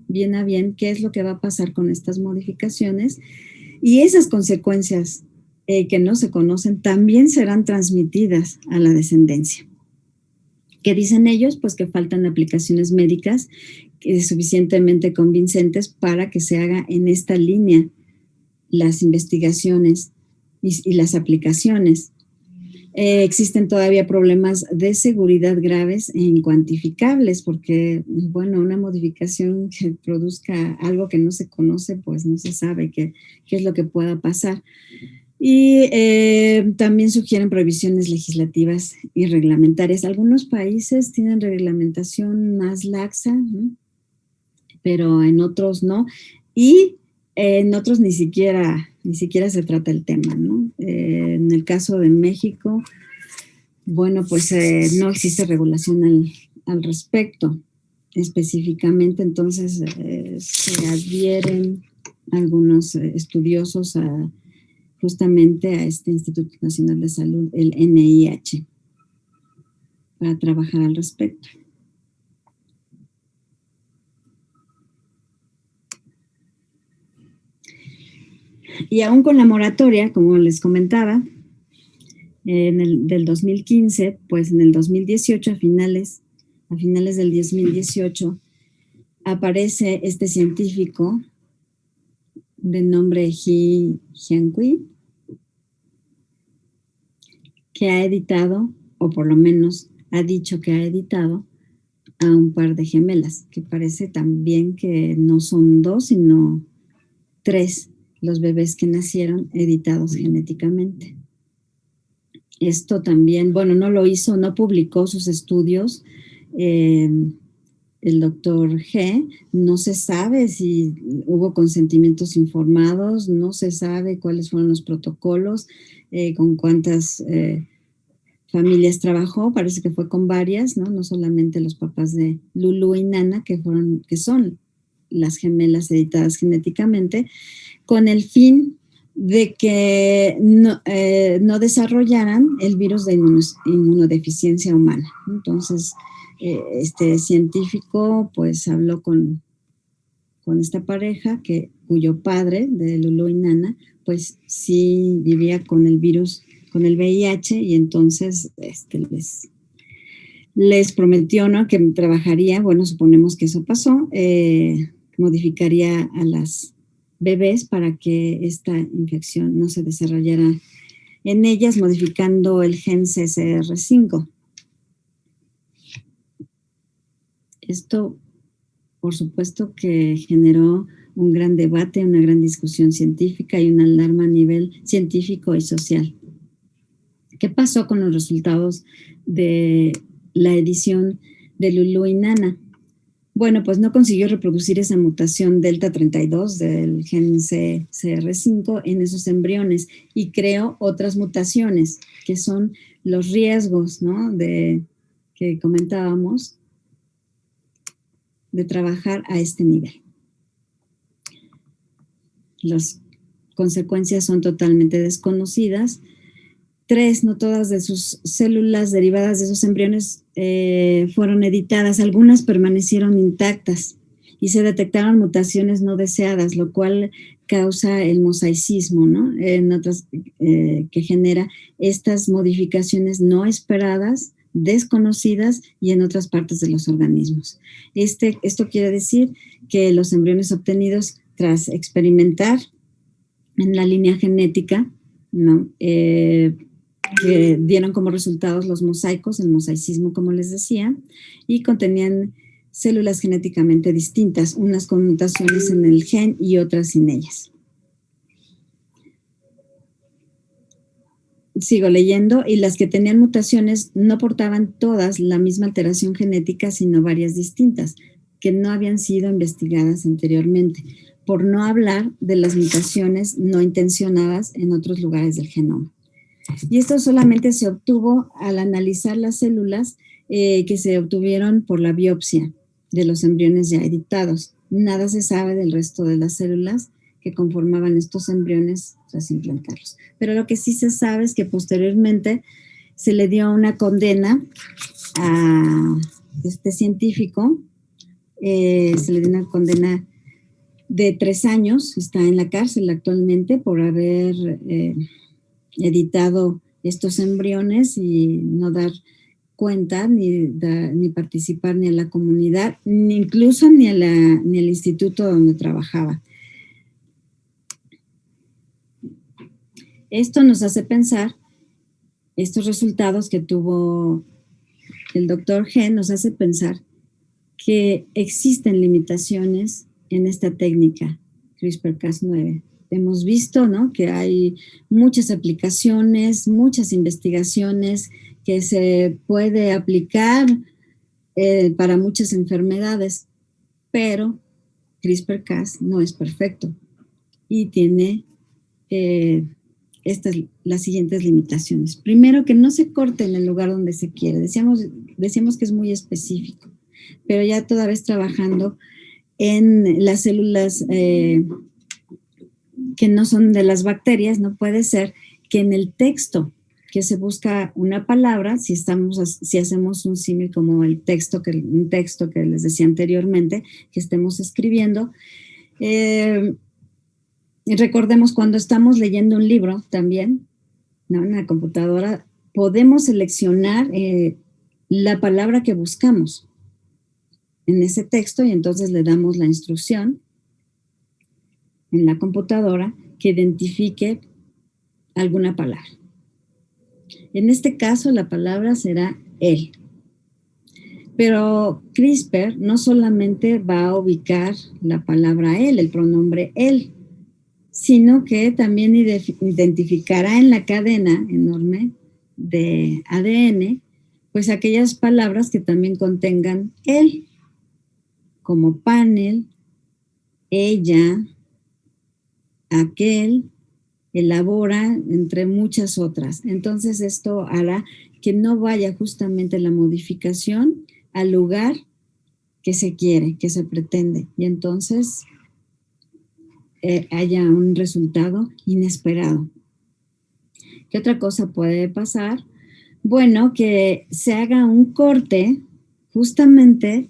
bien a bien qué es lo que va a pasar con estas modificaciones, y esas consecuencias que no se conocen también serán transmitidas a la descendencia. ¿Qué dicen ellos? Pues que faltan aplicaciones médicas suficientemente convincentes para que se haga en esta línea las investigaciones y las aplicaciones. Existen todavía problemas de seguridad graves e incuantificables porque, bueno, una modificación que produzca algo que no se conoce, pues no se sabe qué es lo que pueda pasar. Y también sugieren prohibiciones legislativas y reglamentarias. Algunos países tienen reglamentación más laxa, ¿no? Pero en otros no. Y en otros ni siquiera se trata el tema, ¿no? En el caso de México, bueno, pues no existe regulación al respecto específicamente, entonces se adhieren algunos estudiosos justamente a este Instituto Nacional de Salud, el NIH, para trabajar al respecto. Y aún con la moratoria, como les comentaba, del 2015, pues en el 2018, a finales del 2018, aparece este científico de nombre He Jiankui, que ha editado, o por lo menos ha dicho que ha editado, a un par de gemelas, que parece también que no son 2, sino 3 los bebés que nacieron editados genéticamente. Esto también, bueno, no publicó sus estudios el doctor G. No se sabe si hubo consentimientos informados, no se sabe cuáles fueron los protocolos, con cuántas familias trabajó, parece que fue con varias, ¿no? No solamente los papás de Lulu y Nana, que son las gemelas editadas genéticamente, con el fin de que no desarrollaran el virus de inmunodeficiencia humana. Entonces, este científico pues habló con esta pareja cuyo padre de Lulu y Nana pues sí vivía con el virus, con el VIH, y entonces les prometió, ¿no?, que trabajaría, bueno, suponemos que eso pasó, modificaría a las bebés para que esta infección no se desarrollara en ellas, modificando el gen CCR5. Esto, por supuesto, que generó un gran debate, una gran discusión científica y una alarma a nivel científico y social. ¿Qué pasó con los resultados de la edición de Lulu y Nana? Bueno, pues no consiguió reproducir esa mutación delta 32 del gen CCR5 en esos embriones y creó otras mutaciones, que son los riesgos, ¿no?, que comentábamos, de trabajar a este nivel. Las consecuencias son totalmente desconocidas. 3, no todas de sus células derivadas de esos embriones fueron editadas, algunas permanecieron intactas y se detectaron mutaciones no deseadas, lo cual causa el mosaicismo, ¿no?, en otras, que genera estas modificaciones no esperadas, desconocidas y en otras partes de los organismos. Esto quiere decir que los embriones obtenidos tras experimentar en la línea genética, ¿no?, que dieron como resultados los mosaicos, el mosaicismo, como les decía, y contenían células genéticamente distintas, unas con mutaciones en el gen y otras sin ellas. Sigo leyendo, y las que tenían mutaciones no portaban todas la misma alteración genética, sino varias distintas, que no habían sido investigadas anteriormente, por no hablar de las mutaciones no intencionadas en otros lugares del genoma. Y esto solamente se obtuvo al analizar las células que se obtuvieron por la biopsia de los embriones ya editados. Nada se sabe del resto de las células que conformaban estos embriones tras implantarlos. Pero lo que sí se sabe es que posteriormente se le dio una condena a este científico, se le dio una condena de 3 años, está en la cárcel actualmente por haber editado estos embriones y no dar cuenta ni participar ni a la comunidad, ni incluso ni al instituto donde trabajaba. Esto nos hace pensar, estos resultados que tuvo el doctor G nos hace pensar que existen limitaciones en esta técnica CRISPR-Cas9. Hemos visto, ¿no?, que hay muchas aplicaciones, muchas investigaciones que se puede aplicar para muchas enfermedades, pero CRISPR-Cas no es perfecto y tiene las siguientes limitaciones. Primero, que no se corte en el lugar donde se quiere. Decíamos que es muy específico, pero ya toda vez trabajando en las células que no son de las bacterias, no puede ser que en el texto que se busca una palabra, si hacemos un símil como un texto que les decía anteriormente, que estemos escribiendo, recordemos cuando estamos leyendo un libro también, ¿no?, en la computadora, podemos seleccionar la palabra que buscamos en ese texto y entonces le damos la instrucción en la computadora que identifique alguna palabra. En este caso, la palabra será él. Pero CRISPR no solamente va a ubicar la palabra él, el pronombre él, sino que también identificará en la cadena enorme de ADN, pues aquellas palabras que también contengan él, como panel, ella, aquel, elabora, entre muchas otras. Entonces esto hará que no vaya justamente la modificación al lugar que se quiere, que se pretende, y entonces haya un resultado inesperado. ¿Qué otra cosa puede pasar? Bueno, que se haga un corte justamente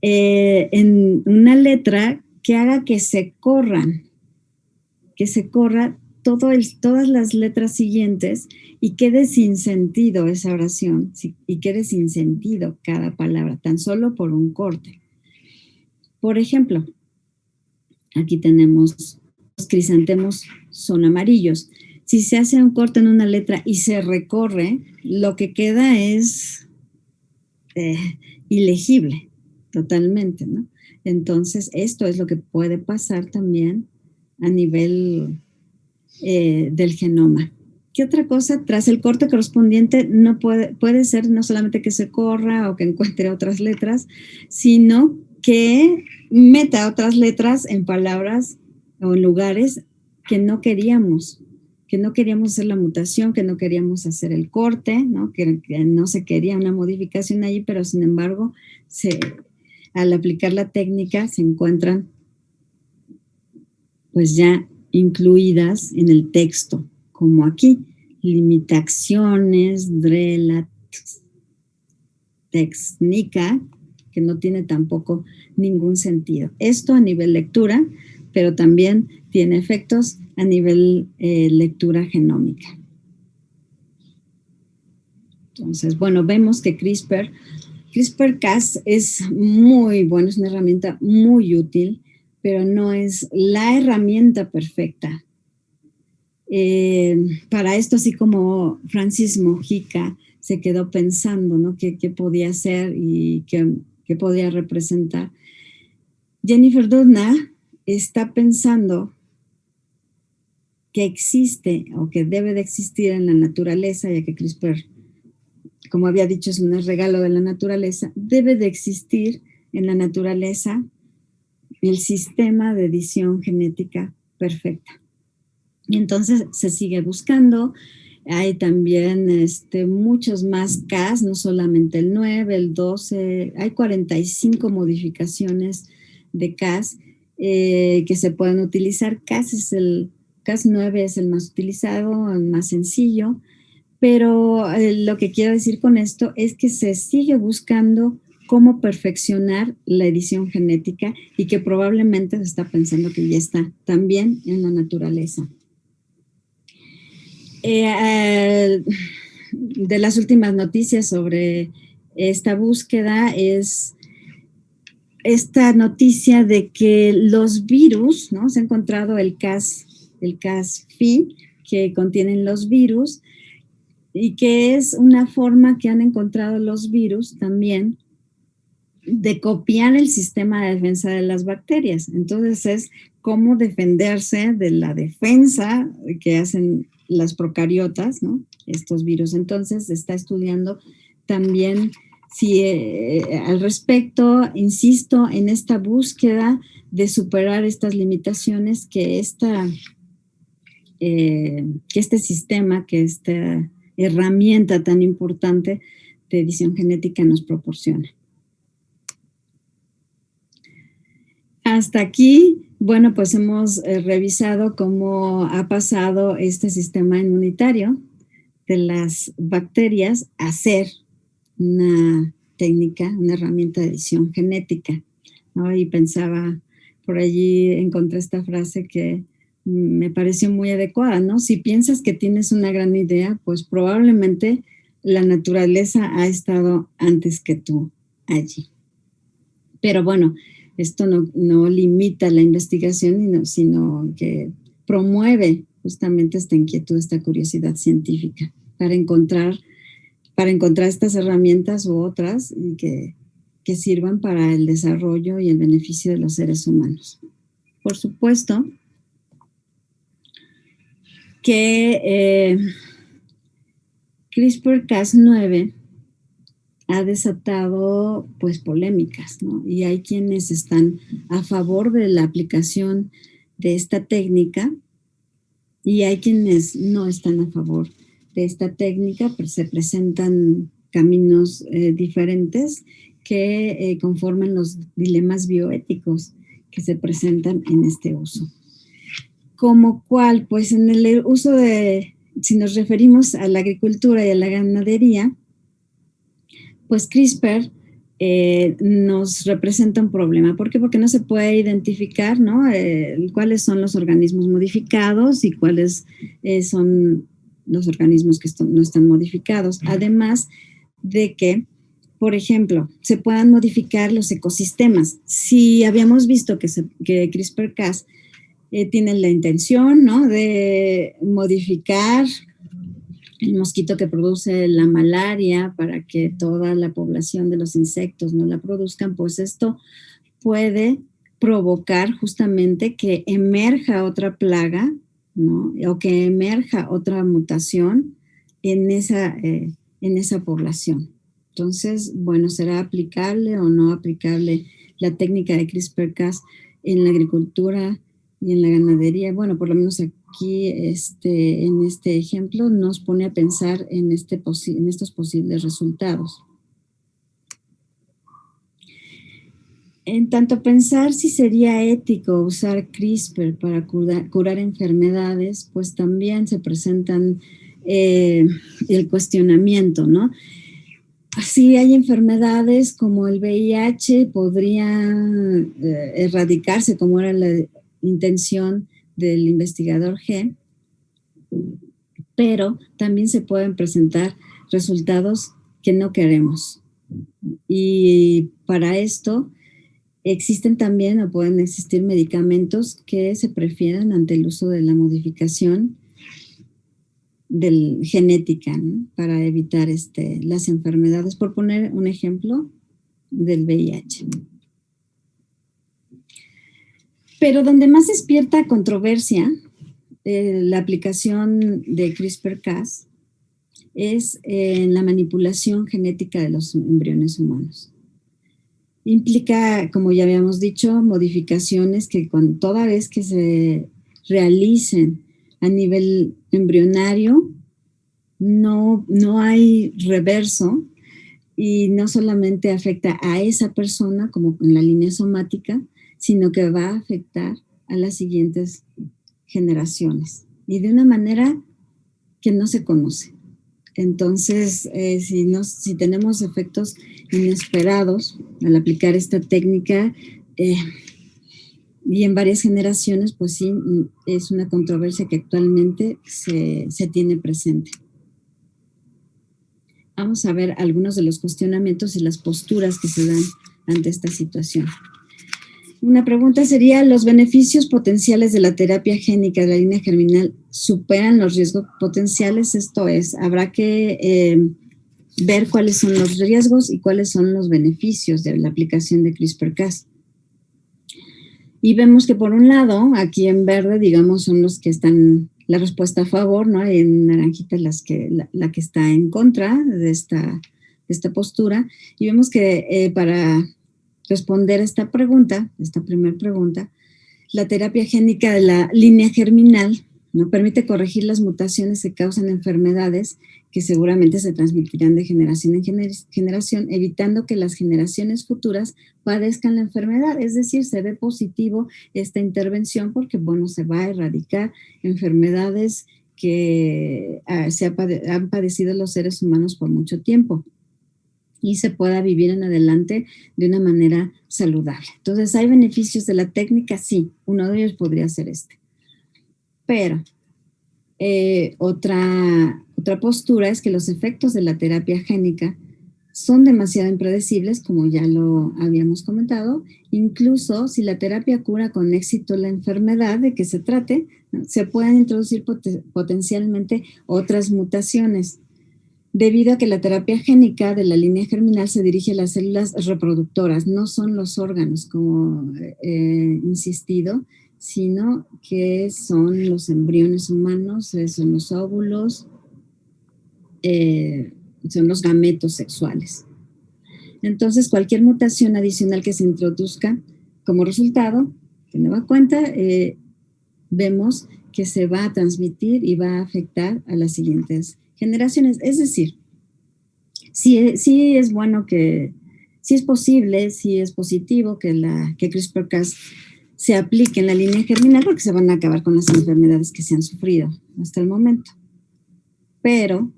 en una letra que haga que se corra todas las letras siguientes y quede sin sentido esa oración y quede sin sentido cada palabra, tan solo por un corte. Por ejemplo, aquí tenemos los crisantemos son amarillos. Si se hace un corte en una letra y se recorre, lo que queda es ilegible totalmente, ¿no? Entonces, esto es lo que puede pasar también a nivel del genoma. ¿Qué otra cosa? Tras el corte correspondiente no puede ser no solamente que se corra o que encuentre otras letras, sino que meta otras letras en palabras o en lugares que no queríamos hacer la mutación, que no queríamos hacer el corte, ¿no? Que no se quería una modificación allí, pero sin embargo, al aplicar la técnica se encuentran pues ya incluidas en el texto, como aquí, limitaciones, drela, técnica, que no tiene tampoco ningún sentido. Esto a nivel lectura, pero también tiene efectos a nivel lectura genómica. Entonces, bueno, vemos que CRISPR-Cas es muy bueno, es una herramienta muy útil, pero no es la herramienta perfecta. Para esto, así como Francis Mojica se quedó pensando, ¿no? ¿Qué podía hacer y qué podía representar? Jennifer Doudna está pensando que existe o que debe de existir en la naturaleza, ya que CRISPR, como había dicho, es un regalo de la naturaleza, debe de existir en la naturaleza el sistema de edición genética perfecta. Y entonces se sigue buscando. Hay también muchos más Cas, no solamente el 9, el 12, hay 45 modificaciones de Cas que se pueden utilizar. Cas 9 es el más utilizado, el más sencillo, pero lo que quiero decir con esto es que se sigue buscando cómo perfeccionar la edición genética y que probablemente se está pensando que ya está también en la naturaleza. De las últimas noticias sobre esta búsqueda es esta noticia de que los virus, ¿no? Se ha encontrado el Cas-Fi que contienen los virus y que es una forma que han encontrado los virus también de copiar el sistema de defensa de las bacterias. Entonces es cómo defenderse de la defensa que hacen las procariotas, ¿no? Estos virus. Entonces se está estudiando también al respecto, insisto, en esta búsqueda de superar estas limitaciones que este sistema, que esta herramienta tan importante de edición genética nos proporciona. Hasta aquí, bueno, pues hemos revisado cómo ha pasado este sistema inmunitario de las bacterias a ser una técnica, una herramienta de edición genética, ¿no? Y pensaba, por allí encontré esta frase que me pareció muy adecuada, ¿no? Si piensas que tienes una gran idea, pues probablemente la naturaleza ha estado antes que tú allí. Pero bueno, esto no limita la investigación, sino que promueve justamente esta inquietud, esta curiosidad científica para encontrar estas herramientas u otras que sirvan para el desarrollo y el beneficio de los seres humanos. Por supuesto que CRISPR-Cas9 ha desatado pues polémicas, ¿no? Y hay quienes están a favor de la aplicación de esta técnica y hay quienes no están a favor de esta técnica, pero se presentan caminos diferentes que conforman los dilemas bioéticos que se presentan en este uso. ¿Como cuál? Pues en el uso si nos referimos a la agricultura y a la ganadería, pues CRISPR nos representa un problema. ¿Por qué? Porque no se puede identificar, ¿no? Cuáles son los organismos modificados y cuáles son los organismos que no están modificados. Además de que, por ejemplo, se puedan modificar los ecosistemas. Si habíamos visto que CRISPR-Cas tiene la intención, ¿no?, de modificar el mosquito que produce la malaria para que toda la población de los insectos no la produzcan, pues esto puede provocar justamente que emerja otra plaga, ¿no?, o que emerja otra mutación en esa población. Entonces, bueno, ¿será aplicable o no aplicable la técnica de CRISPR-Cas en la agricultura y en la ganadería? Bueno, por lo menos aquí en este ejemplo nos pone a pensar en estos posibles resultados. En tanto pensar si sería ético usar CRISPR para curar enfermedades, pues también se presentan el cuestionamiento, ¿no? Sí, hay enfermedades como el VIH, podrían erradicarse como era la intención del investigador G, pero también se pueden presentar resultados que no queremos. Y para esto existen también o pueden existir medicamentos que se prefieran ante el uso de la modificación genética, ¿no?, para evitar las enfermedades. Por poner un ejemplo del VIH. Pero donde más despierta controversia la aplicación de CRISPR-Cas es en la manipulación genética de los embriones humanos. Implica, como ya habíamos dicho, modificaciones que toda vez que se realicen a nivel embrionario, no hay reverso y no solamente afecta a esa persona como en la línea somática, sino que va a afectar a las siguientes generaciones y de una manera que no se conoce. Entonces, si tenemos efectos inesperados al aplicar esta técnica y en varias generaciones, pues sí, es una controversia que actualmente se tiene presente. Vamos a ver algunos de los cuestionamientos y las posturas que se dan ante esta situación. Una pregunta sería, ¿los beneficios potenciales de la terapia génica de la línea germinal superan los riesgos potenciales? Esto es, habrá que ver cuáles son los riesgos y cuáles son los beneficios de la aplicación de CRISPR-Cas. Y vemos que por un lado, aquí en verde, digamos, son los que están la respuesta a favor, ¿no? En naranjita la que está en contra de esta postura. Y vemos que para responder a esta primera pregunta, la terapia génica de la línea germinal, ¿no?, permite corregir las mutaciones que causan enfermedades que seguramente se transmitirán de generación en generación, evitando que las generaciones futuras padezcan la enfermedad. Es decir, se ve positivo esta intervención porque, bueno, se va a erradicar enfermedades que han padecido los seres humanos por mucho tiempo y se pueda vivir en adelante de una manera saludable. Entonces, ¿hay beneficios de la técnica? Sí, uno de ellos podría ser este. Pero otra postura es que los efectos de la terapia génica son demasiado impredecibles, como ya lo habíamos comentado. Incluso si la terapia cura con éxito la enfermedad de que se trate, se pueden introducir potencialmente otras mutaciones, debido a que la terapia génica de la línea germinal se dirige a las células reproductoras, no son los órganos, como he insistido, sino que son los embriones humanos, son los óvulos, son los gametos sexuales. Entonces, cualquier mutación adicional que se introduzca como resultado, de nueva cuenta, vemos que se va a transmitir y va a afectar a las siguientes generaciones. Es decir, sí es bueno sí es posible, sí es positivo que CRISPR-Cas se aplique en la línea germinal porque se van a acabar con las enfermedades que se han sufrido hasta el momento. Pero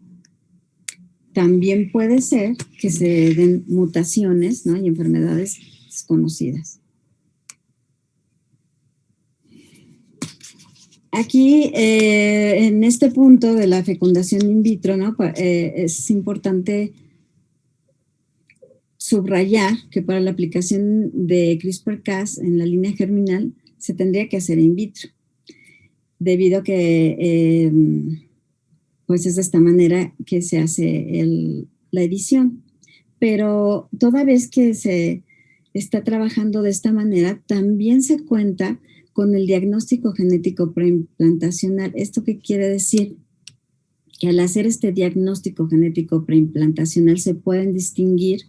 también puede ser que se den mutaciones, ¿no? Y enfermedades desconocidas. Aquí, en este punto de la fecundación in vitro, ¿no? Es importante subrayar que para la aplicación de CRISPR-Cas en la línea germinal se tendría que hacer in vitro, debido a que pues es de esta manera que se hace la edición. Pero toda vez que se está trabajando de esta manera, también se cuenta con el diagnóstico genético preimplantacional. ¿Esto qué quiere decir? Que al hacer este diagnóstico genético preimplantacional se pueden distinguir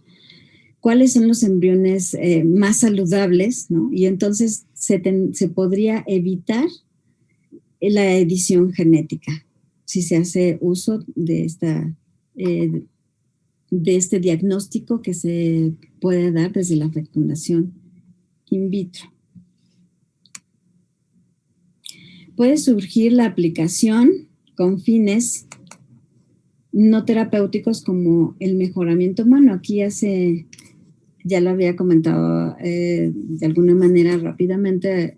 cuáles son los embriones más saludables, ¿no? Y entonces se podría evitar la edición genética si se hace uso de este diagnóstico que se puede dar desde la fecundación in vitro. Puede surgir la aplicación con fines no terapéuticos como el mejoramiento humano. Aquí ya lo había comentado de alguna manera rápidamente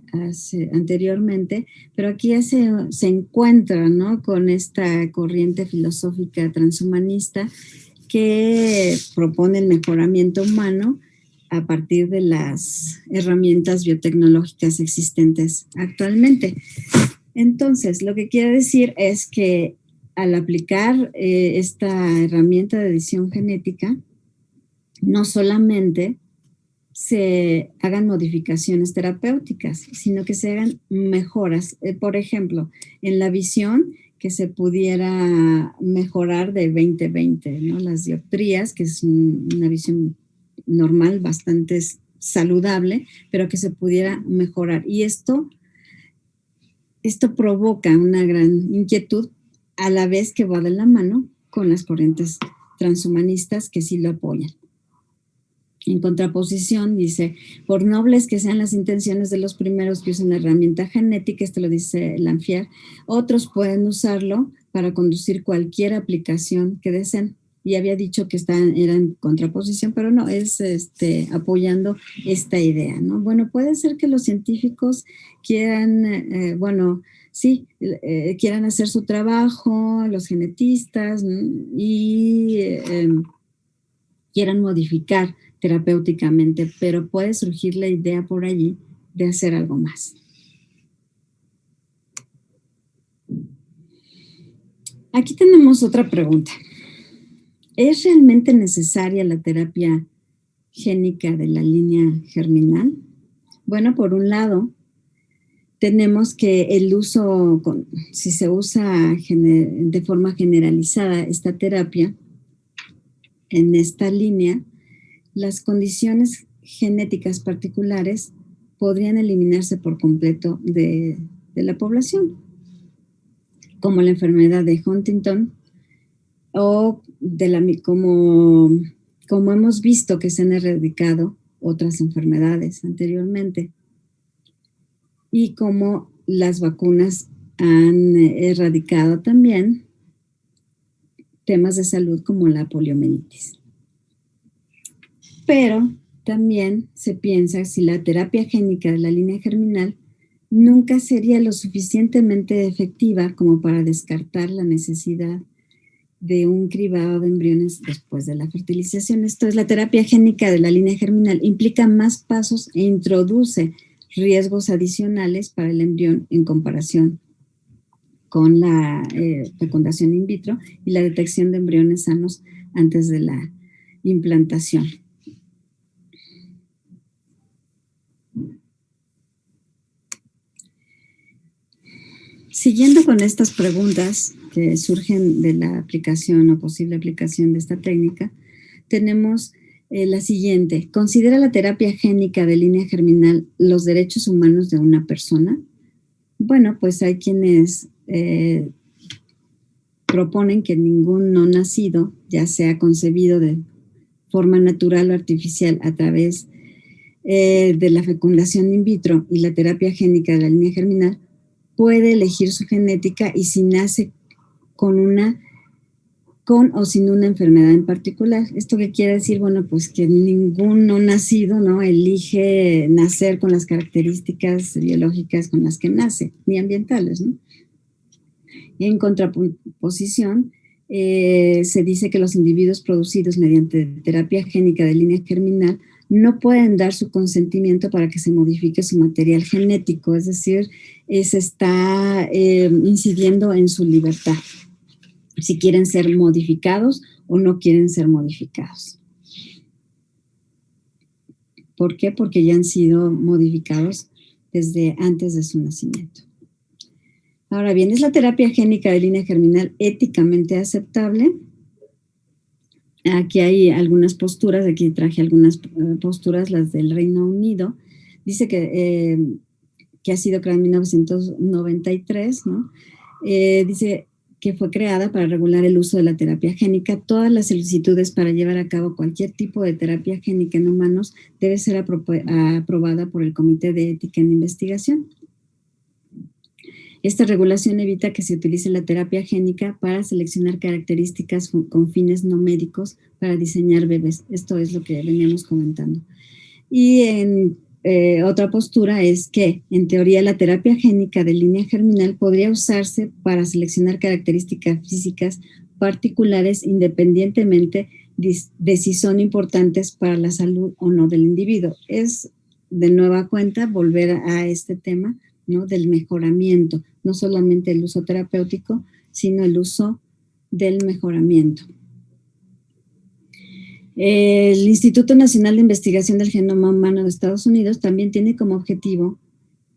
anteriormente, pero aquí ya se encuentra, ¿no? Con esta corriente filosófica transhumanista que propone el mejoramiento humano a partir de las herramientas biotecnológicas existentes actualmente. Entonces, lo que quiere decir es que al aplicar esta herramienta de edición genética, no solamente se hagan modificaciones terapéuticas, sino que se hagan mejoras. Por ejemplo, en la visión, que se pudiera mejorar de 20/20, ¿no? Las dioptrías, que es una visión normal, bastante saludable, pero que se pudiera mejorar. Y esto provoca una gran inquietud, a la vez que va de la mano con las corrientes transhumanistas que sí lo apoyan. En contraposición, dice, por nobles que sean las intenciones de los primeros que usen la herramienta genética, esto lo dice Lanphier, otros pueden usarlo para conducir cualquier aplicación que deseen. Y había dicho que era en contraposición, pero no, es apoyando esta idea, ¿no? Bueno, puede ser que los científicos quieran, quieran hacer su trabajo, los genetistas, ¿no? Y quieran modificar terapéuticamente, pero puede surgir la idea por allí de hacer algo más. Aquí tenemos otra pregunta. ¿Es realmente necesaria la terapia génica de la línea germinal? Bueno, por un lado, tenemos que el uso, si se usa de forma generalizada esta terapia, en esta línea, las condiciones genéticas particulares podrían eliminarse por completo de la población, como la enfermedad de Huntington o como hemos visto que se han erradicado otras enfermedades anteriormente y como las vacunas han erradicado también temas de salud como la poliomielitis. Pero también se piensa si la terapia génica de la línea germinal nunca sería lo suficientemente efectiva como para descartar la necesidad de un cribado de embriones después de la fertilización. Esto es, la terapia génica de la línea germinal implica más pasos e introduce riesgos adicionales para el embrión en comparación con la fecundación in vitro y la detección de embriones sanos antes de la implantación. Siguiendo con estas preguntas que surgen de la aplicación o posible aplicación de esta técnica, tenemos la siguiente. ¿Considera la terapia génica de línea germinal los derechos humanos de una persona? Bueno, pues hay quienes proponen que ningún no nacido, ya sea concebido de forma natural o artificial a través de la fecundación in vitro y la terapia génica de la línea germinal, puede elegir su genética y si nace con con o sin una enfermedad en particular. ¿Esto qué quiere decir? Bueno, pues que ningún no nacido, ¿no?, elige nacer con las características biológicas con las que nace, ni ambientales, ¿no? Y en contraposición, se dice que los individuos producidos mediante terapia génica de línea germinal no pueden dar su consentimiento para que se modifique su material genético, es decir, se está incidiendo en su libertad, si quieren ser modificados o no quieren ser modificados. ¿Por qué? Porque ya han sido modificados desde antes de su nacimiento. Ahora bien, ¿es la terapia génica de línea germinal éticamente aceptable? Aquí hay algunas posturas, aquí traje algunas posturas, las del Reino Unido. Dice que ha sido creada en 1993, ¿no? Dice que fue creada para regular el uso de la terapia génica. Todas las solicitudes para llevar a cabo cualquier tipo de terapia génica en humanos debe ser aprobada por el Comité de Ética en Investigación. Esta regulación evita que se utilice la terapia génica para seleccionar características con fines no médicos para diseñar bebés. Esto es lo que veníamos comentando. Y otra postura es que, en teoría, la terapia génica de línea germinal podría usarse para seleccionar características físicas particulares independientemente de si son importantes para la salud o no del individuo. Es, de nueva cuenta, volver a este tema, ¿no?, del mejoramiento, no solamente el uso terapéutico, sino el uso del mejoramiento. El Instituto Nacional de Investigación del Genoma Humano de Estados Unidos también tiene como objetivo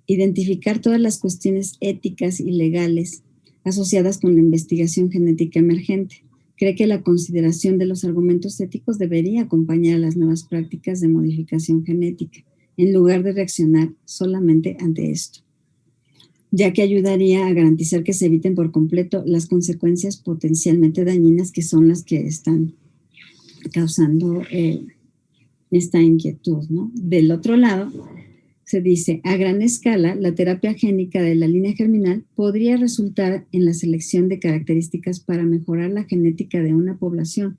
identificar todas las cuestiones éticas y legales asociadas con la investigación genética emergente. Cree que la consideración de los argumentos éticos debería acompañar a las nuevas prácticas de modificación genética, en lugar de reaccionar solamente ante esto, ya que ayudaría a garantizar que se eviten por completo las consecuencias potencialmente dañinas que son las que están causando esta inquietud, ¿no? Del otro lado, se dice, a gran escala, la terapia génica de la línea germinal podría resultar en la selección de características para mejorar la genética de una población.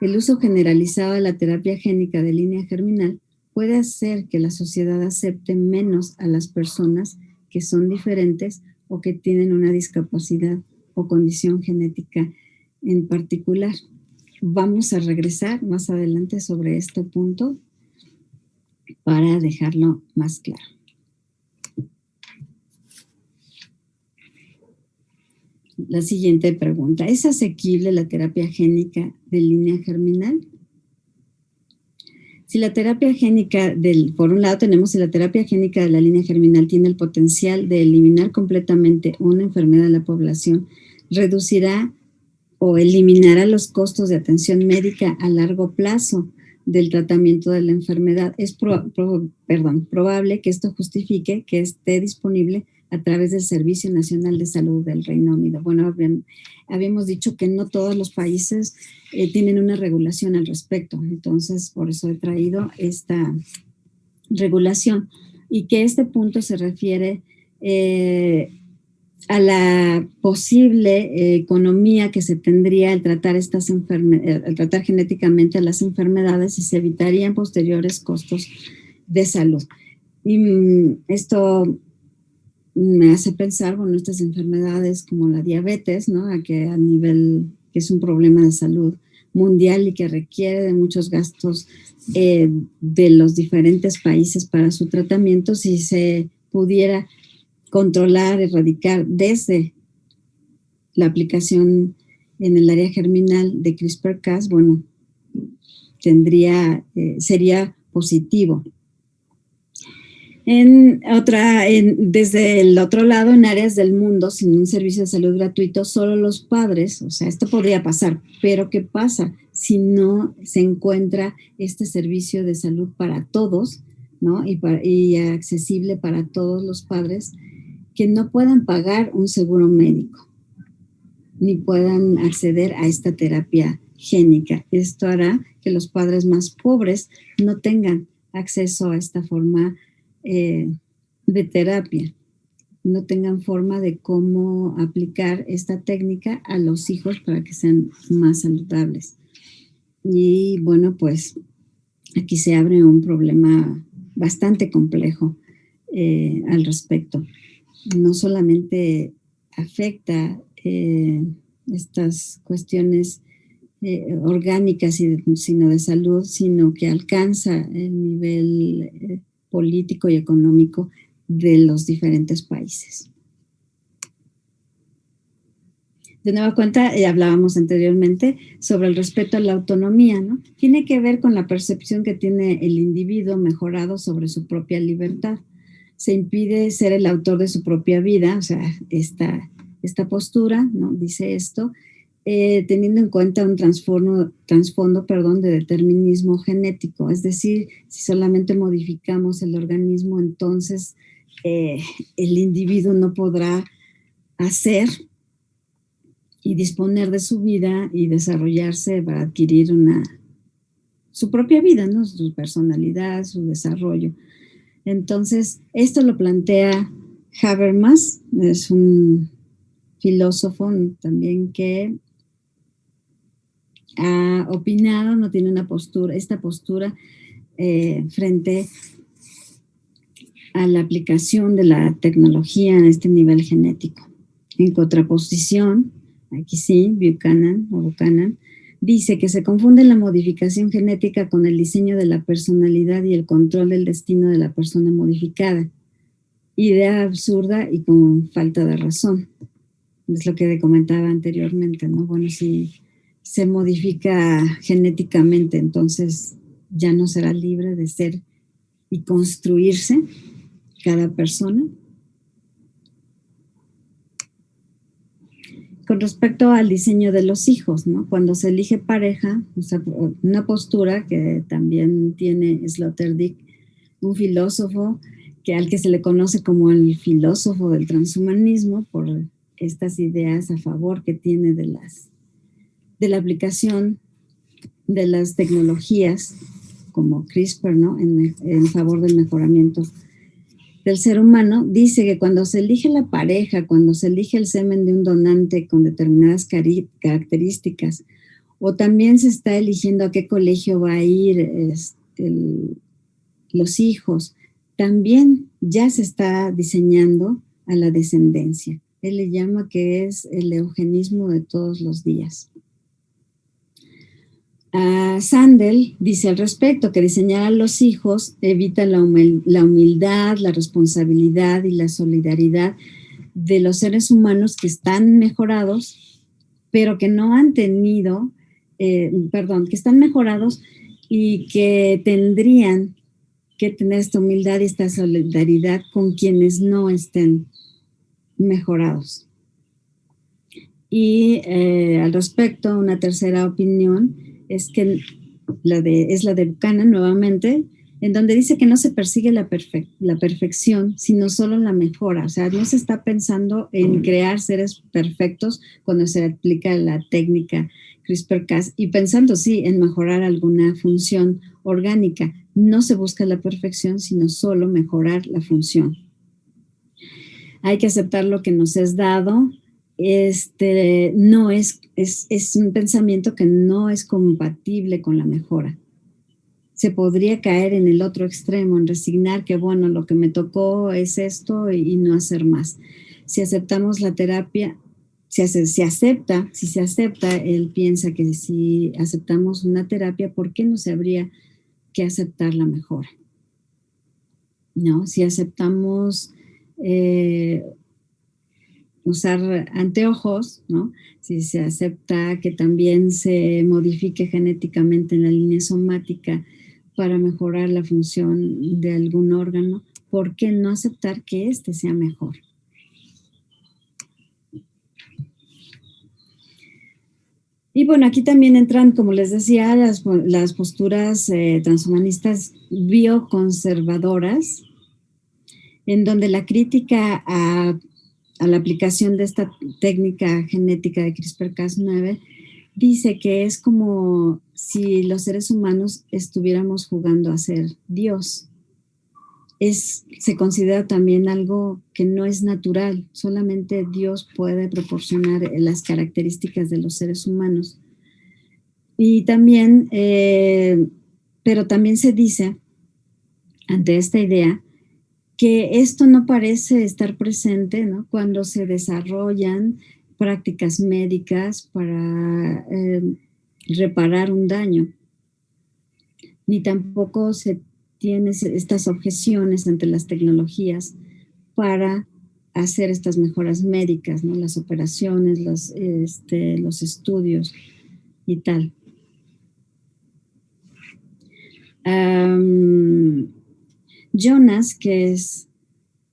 El uso generalizado de la terapia génica de línea germinal puede hacer que la sociedad acepte menos a las personas que son diferentes o que tienen una discapacidad o condición genética en particular. Vamos a regresar más adelante sobre este punto para dejarlo más claro. La siguiente pregunta, ¿es asequible la terapia génica de línea germinal? Si la terapia génica por un lado tenemos, si la terapia génica de la línea germinal tiene el potencial de eliminar completamente una enfermedad de la población, reducirá o eliminará los costos de atención médica a largo plazo del tratamiento de la enfermedad. Es probable que esto justifique que esté disponible a través del Servicio Nacional de Salud del Reino Unido. Bueno, habíamos dicho que no todos los países tienen una regulación al respecto, entonces por eso he traído esta regulación y que este punto se refiere a la posible economía que se tendría al tratar al tratar genéticamente a las enfermedades y se evitarían posteriores costos de salud. Y esto me hace pensar, bueno, estas enfermedades como la diabetes, ¿no?, que es un problema de salud mundial y que requiere de muchos gastos de los diferentes países para su tratamiento, si se pudiera controlar, erradicar desde la aplicación en el área germinal de CRISPR-Cas, bueno, sería positivo. Desde el otro lado, en áreas del mundo sin un servicio de salud gratuito, solo los padres, o sea, esto podría pasar, pero ¿qué pasa si no se encuentra este servicio de salud para todos, ¿no?, y accesible para todos los padres que no puedan pagar un seguro médico ni puedan acceder a esta terapia génica? Esto hará que los padres más pobres no tengan acceso a esta forma de terapia. no tengan forma de cómo aplicar esta técnica a los hijos para que sean más saludables. Y bueno, pues aquí se abre un problema bastante complejo al respecto. No solamente afecta estas cuestiones orgánicas, sino de salud, sino que alcanza el nivel político y económico de los diferentes países. De nueva cuenta, hablábamos anteriormente sobre el respeto a la autonomía, ¿no? Tiene que ver con la percepción que tiene el individuo mejorado sobre su propia libertad. Se impide ser el autor de su propia vida, o sea, esta postura, ¿no? Dice esto, teniendo en cuenta un trasfondo, de determinismo genético, es decir, si solamente modificamos el organismo, entonces el individuo no podrá hacer y disponer de su vida y desarrollarse para adquirir su propia vida, ¿no? Su personalidad, su desarrollo. Entonces, esto lo plantea Habermas, es un filósofo también que ha opinado, no tiene esta postura frente a la aplicación de la tecnología en este nivel genético. En contraposición, aquí sí, Buchanan, dice que se confunde la modificación genética con el diseño de la personalidad y el control del destino de la persona modificada. Idea absurda y con falta de razón. Es lo que comentaba anteriormente, ¿no? Bueno, si se modifica genéticamente, entonces ya no será libre de ser y construirse cada persona. Con respecto al diseño de los hijos, ¿no? Cuando se elige pareja, o sea, una postura que también tiene Sloterdijk, un filósofo al que se le conoce como el filósofo del transhumanismo por estas ideas a favor que tiene de la aplicación de las tecnologías como CRISPR, ¿no? En favor del mejoramiento del ser humano, dice que cuando se elige la pareja, cuando se elige el semen de un donante con determinadas características, o también se está eligiendo a qué colegio va a ir los hijos, también ya se está diseñando a la descendencia. Él le llama que es el eugenismo de todos los días. Sandel dice al respecto que diseñar a los hijos evita la humildad, la responsabilidad y la solidaridad de los seres humanos que están mejorados, pero que no han tenido, que están mejorados y que tendrían que tener esta humildad y esta solidaridad con quienes no estén mejorados. Y al respecto, una tercera opinión es que es la de Buchanan nuevamente, en donde dice que no se persigue la perfección, sino solo la mejora. O sea, no se está pensando en crear seres perfectos cuando se aplica la técnica CRISPR-Cas y pensando, sí, en mejorar alguna función orgánica. No se busca la perfección, sino solo mejorar la función. Hay que aceptar lo que nos es dado. No es un pensamiento que no es compatible con la mejora. Se podría caer en el otro extremo, en resignar que, bueno, lo que me tocó es esto y no hacer más. Si aceptamos la terapia, si se acepta, él piensa que si aceptamos una terapia, ¿por qué no se habría que aceptar la mejora? ¿No? Si aceptamos usar anteojos, ¿no? Si se acepta que también se modifique genéticamente en la línea somática para mejorar la función de algún órgano, ¿por qué no aceptar que este sea mejor? Y bueno, aquí también entran, como les decía, las posturas transhumanistas bioconservadoras, en donde la crítica a la aplicación de esta técnica genética de CRISPR-Cas9 dice que es como si los seres humanos estuviéramos jugando a ser Dios. se considera también algo que no es natural, solamente Dios puede proporcionar las características de los seres humanos. Y también, pero también se dice, ante esta idea, que esto no parece estar presente, ¿no?, cuando se desarrollan prácticas médicas para reparar un daño, ni tampoco se tienen estas objeciones ante las tecnologías para hacer estas mejoras médicas, ¿no?, las operaciones, los estudios y tal. Jonas, que es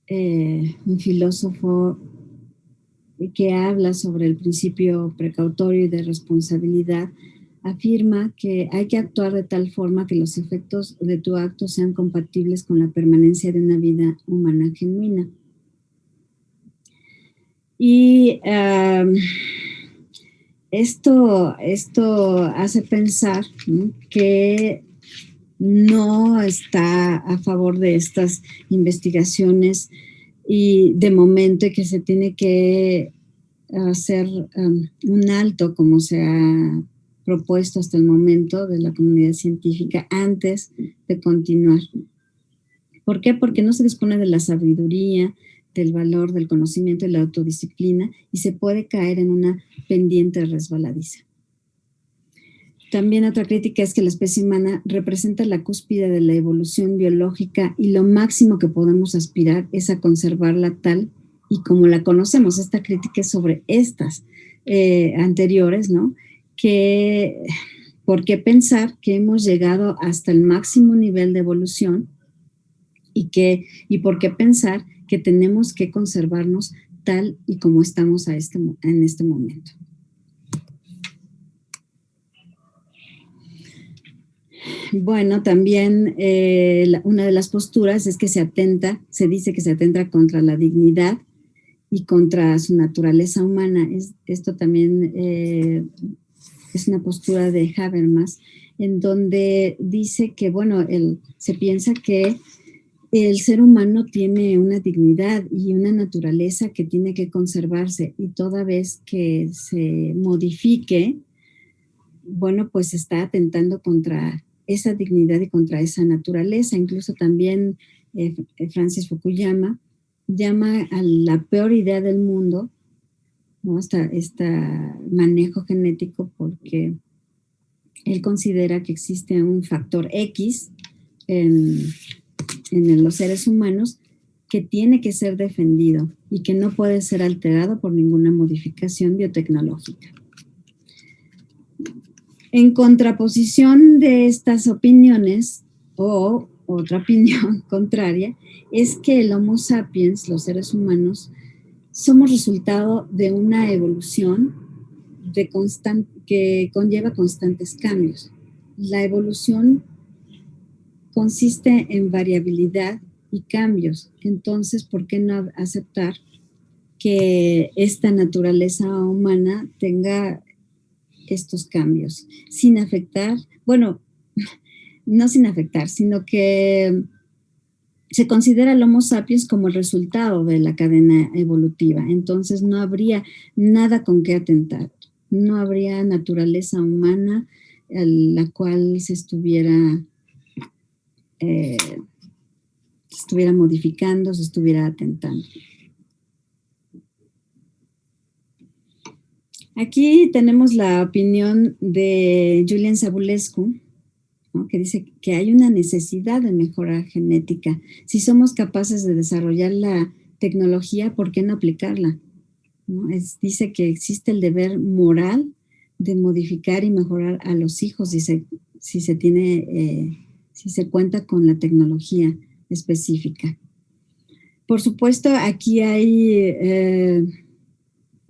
un filósofo que habla sobre el principio precautorio y de responsabilidad, afirma que hay que actuar de tal forma que los efectos de tu acto sean compatibles con la permanencia de una vida humana genuina. Y esto hace pensar, ¿no?, que no está a favor de estas investigaciones y de momento que se tiene que hacer un alto, como se ha propuesto hasta el momento de la comunidad científica, antes de continuar. ¿Por qué? Porque no se dispone de la sabiduría, del valor, del conocimiento y la autodisciplina, y se puede caer en una pendiente resbaladiza. También otra crítica es que la especie humana representa la cúspide de la evolución biológica y lo máximo que podemos aspirar es a conservarla tal y como la conocemos. Esta crítica es sobre estas anteriores, ¿no? Que, ¿por qué pensar que hemos llegado hasta el máximo nivel de evolución y por qué pensar que tenemos que conservarnos tal y como estamos en este momento? Bueno, también una de las posturas es que se dice que se atenta contra la dignidad y contra su naturaleza humana. Esto también es una postura de Habermas, en donde dice que, bueno, se piensa que el ser humano tiene una dignidad y una naturaleza que tiene que conservarse, y toda vez que se modifique, bueno, pues está atentando contra esa dignidad y contra esa naturaleza. Incluso también Francis Fukuyama llama a la peor idea del mundo, ¿no?, este manejo genético, porque él considera que existe un factor X en los seres humanos que tiene que ser defendido y que no puede ser alterado por ninguna modificación biotecnológica. En contraposición de estas opiniones, o otra opinión contraria, es que el Homo sapiens, los seres humanos, somos resultado de una evolución que conlleva constantes cambios. La evolución consiste en variabilidad y cambios. Entonces, ¿por qué no aceptar que esta naturaleza humana tenga estos cambios sin afectar, bueno, no sin afectar, sino que se considera el Homo sapiens como el resultado de la cadena evolutiva? Entonces no habría nada con qué atentar, no habría naturaleza humana a la cual se estuviera modificando, se estuviera atentando. Aquí tenemos la opinión de Julian Savulescu, ¿no?, que dice que hay una necesidad de mejora genética. Si somos capaces de desarrollar la tecnología, ¿por qué no aplicarla? ¿No? Dice que existe el deber moral de modificar y mejorar a los hijos si se cuenta con la tecnología específica. Por supuesto, aquí hay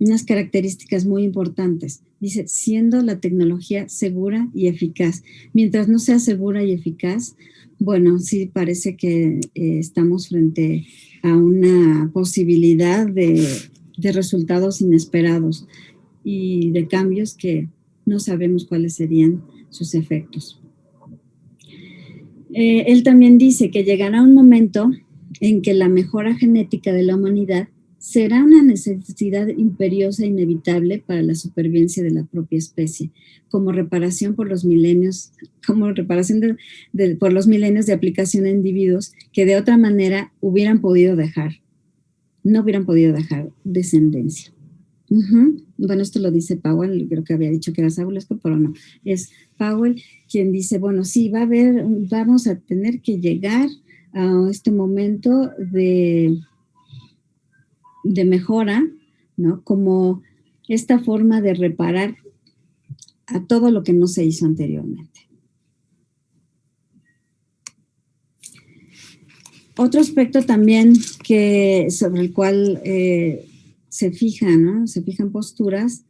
unas características muy importantes. Dice, siendo la tecnología segura y eficaz. Mientras no sea segura y eficaz, bueno, sí parece que estamos frente a una posibilidad de resultados inesperados y de cambios que no sabemos cuáles serían sus efectos. Él también dice que llegará un momento en que la mejora genética de la humanidad será una necesidad imperiosa e inevitable para la supervivencia de la propia especie, como reparación por los milenios, por los milenios de aplicación a individuos que de otra manera no hubieran podido dejar descendencia. Bueno, esto lo dice Powell, creo que había dicho que era Zabulesco, pero no, es Powell quien dice, bueno, sí, vamos a tener que llegar a este momento de mejora, ¿no? Como esta forma de reparar a todo lo que no se hizo anteriormente. Otro aspecto también sobre el cual se fijan posturas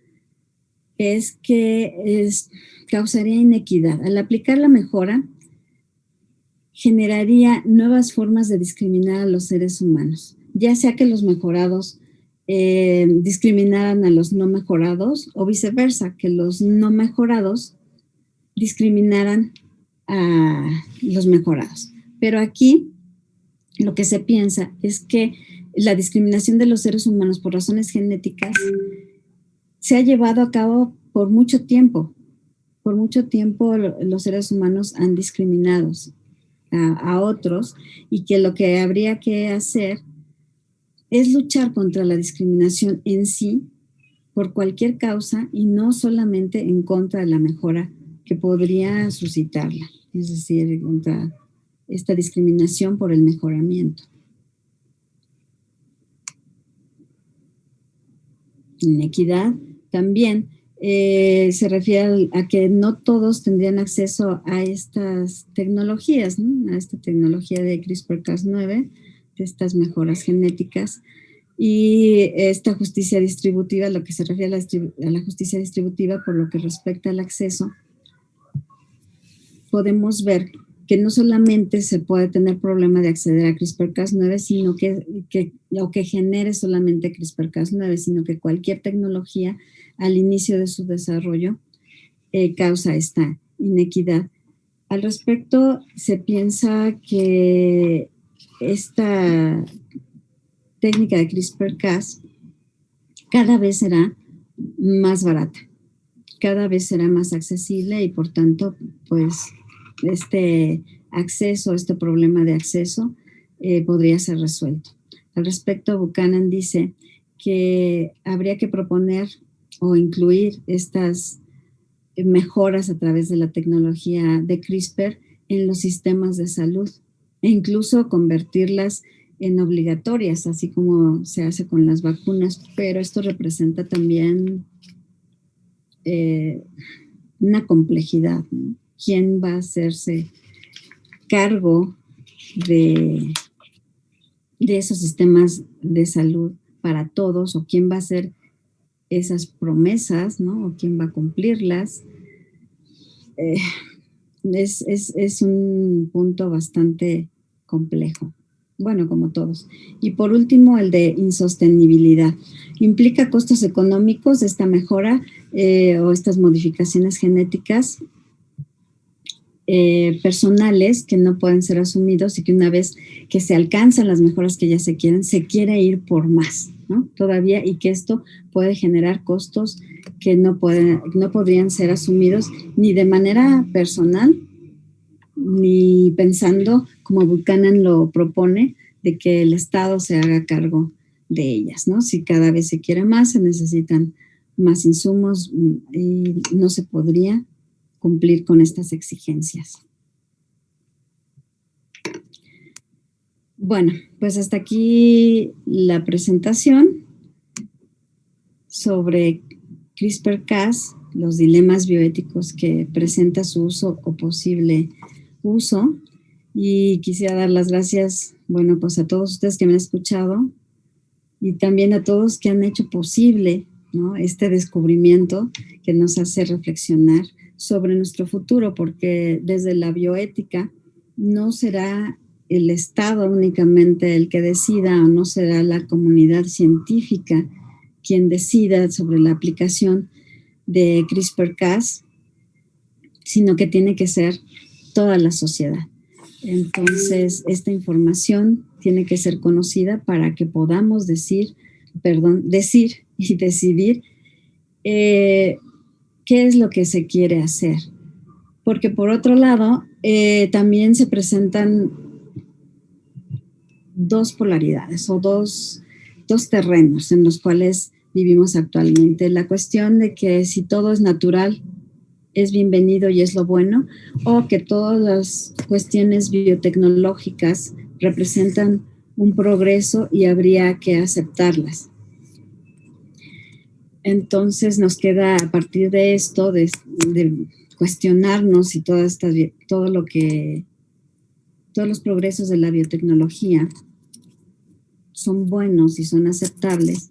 es que causaría inequidad. Al aplicar la mejora, generaría nuevas formas de discriminar a los seres humanos, ya sea que los mejorados discriminaran a los no mejorados o viceversa, que los no mejorados discriminaran a los mejorados. Pero aquí lo que se piensa es que la discriminación de los seres humanos por razones genéticas se ha llevado a cabo por mucho tiempo. Por mucho tiempo los seres humanos han discriminado a otros y que lo que habría que hacer es luchar contra la discriminación en sí por cualquier causa y no solamente en contra de la mejora que podría suscitarla, es decir, contra esta discriminación por el mejoramiento. Inequidad también se refiere a que no todos tendrían acceso a estas tecnologías, ¿no? A esta tecnología de CRISPR-Cas9, de estas mejoras genéticas, y esta justicia distributiva, lo que se refiere a la justicia distributiva por lo que respecta al acceso, podemos ver que no solamente se puede tener problema de acceder a CRISPR-Cas9, sino que genere solamente CRISPR-Cas9, sino que cualquier tecnología al inicio de su desarrollo causa esta inequidad. Al respecto, se piensa que esta técnica de CRISPR-Cas cada vez será más barata, cada vez será más accesible y por tanto, pues, este problema de acceso podría ser resuelto. Al respecto, Buchanan dice que habría que proponer o incluir estas mejoras a través de la tecnología de CRISPR en los sistemas de salud e incluso convertirlas en obligatorias, así como se hace con las vacunas, pero esto representa también una complejidad, ¿no? ¿Quién va a hacerse cargo de esos sistemas de salud para todos? ¿O quién va a hacer esas promesas, ¿no? ¿O quién va a cumplirlas? Es un punto bastante complejo. Bueno, como todos. Y por último, el de insostenibilidad. Implica costos económicos esta mejora o estas modificaciones genéticas personales que no pueden ser asumidos y que una vez que se alcanzan las mejoras que ya se quiere ir por más, ¿no? Todavía, y que esto puede generar costos que no podrían ser asumidos ni de manera personal, ni pensando, como Buchanan lo propone, de que el Estado se haga cargo de ellas, ¿no? Si cada vez se quiere más, se necesitan más insumos y no se podría cumplir con estas exigencias. Bueno, pues hasta aquí la presentación sobre CRISPR-Cas, los dilemas bioéticos que presenta su uso o posible uso. Y quisiera dar las gracias, bueno, pues a todos ustedes que me han escuchado y también a todos que han hecho posible, ¿no?, este descubrimiento que nos hace reflexionar sobre nuestro futuro, porque desde la bioética no será el Estado únicamente el que decida, o no será la comunidad científica quien decida sobre la aplicación de CRISPR-Cas, sino que tiene que ser toda la sociedad. Entonces, esta información tiene que ser conocida para que podamos decir y decidir qué es lo que se quiere hacer. Porque por otro lado, también se presentan dos polaridades o dos terrenos en los cuales vivimos actualmente. La cuestión de que si todo es natural, es bienvenido y es lo bueno, o que todas las cuestiones biotecnológicas representan un progreso y habría que aceptarlas. Entonces nos queda a partir de esto, de cuestionarnos si todos los progresos de la biotecnología son buenos y son aceptables.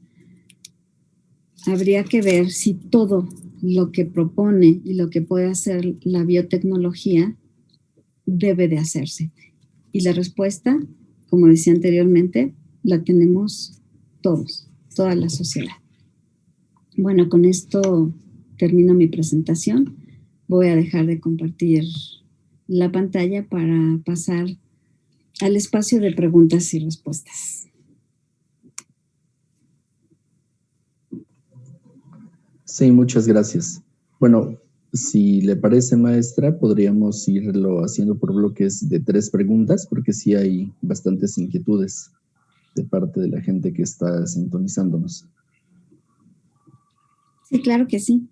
Habría que ver si todo lo que propone y lo que puede hacer la biotecnología debe de hacerse. Y la respuesta, como decía anteriormente, la tenemos todos, toda la sociedad. Bueno, con esto termino mi presentación. Voy a dejar de compartir la pantalla para pasar al espacio de preguntas y respuestas. Sí, muchas gracias. Bueno, si le parece, maestra, podríamos irlo haciendo por bloques de 3 preguntas, porque sí hay bastantes inquietudes de parte de la gente que está sintonizándonos. Sí, claro que sí.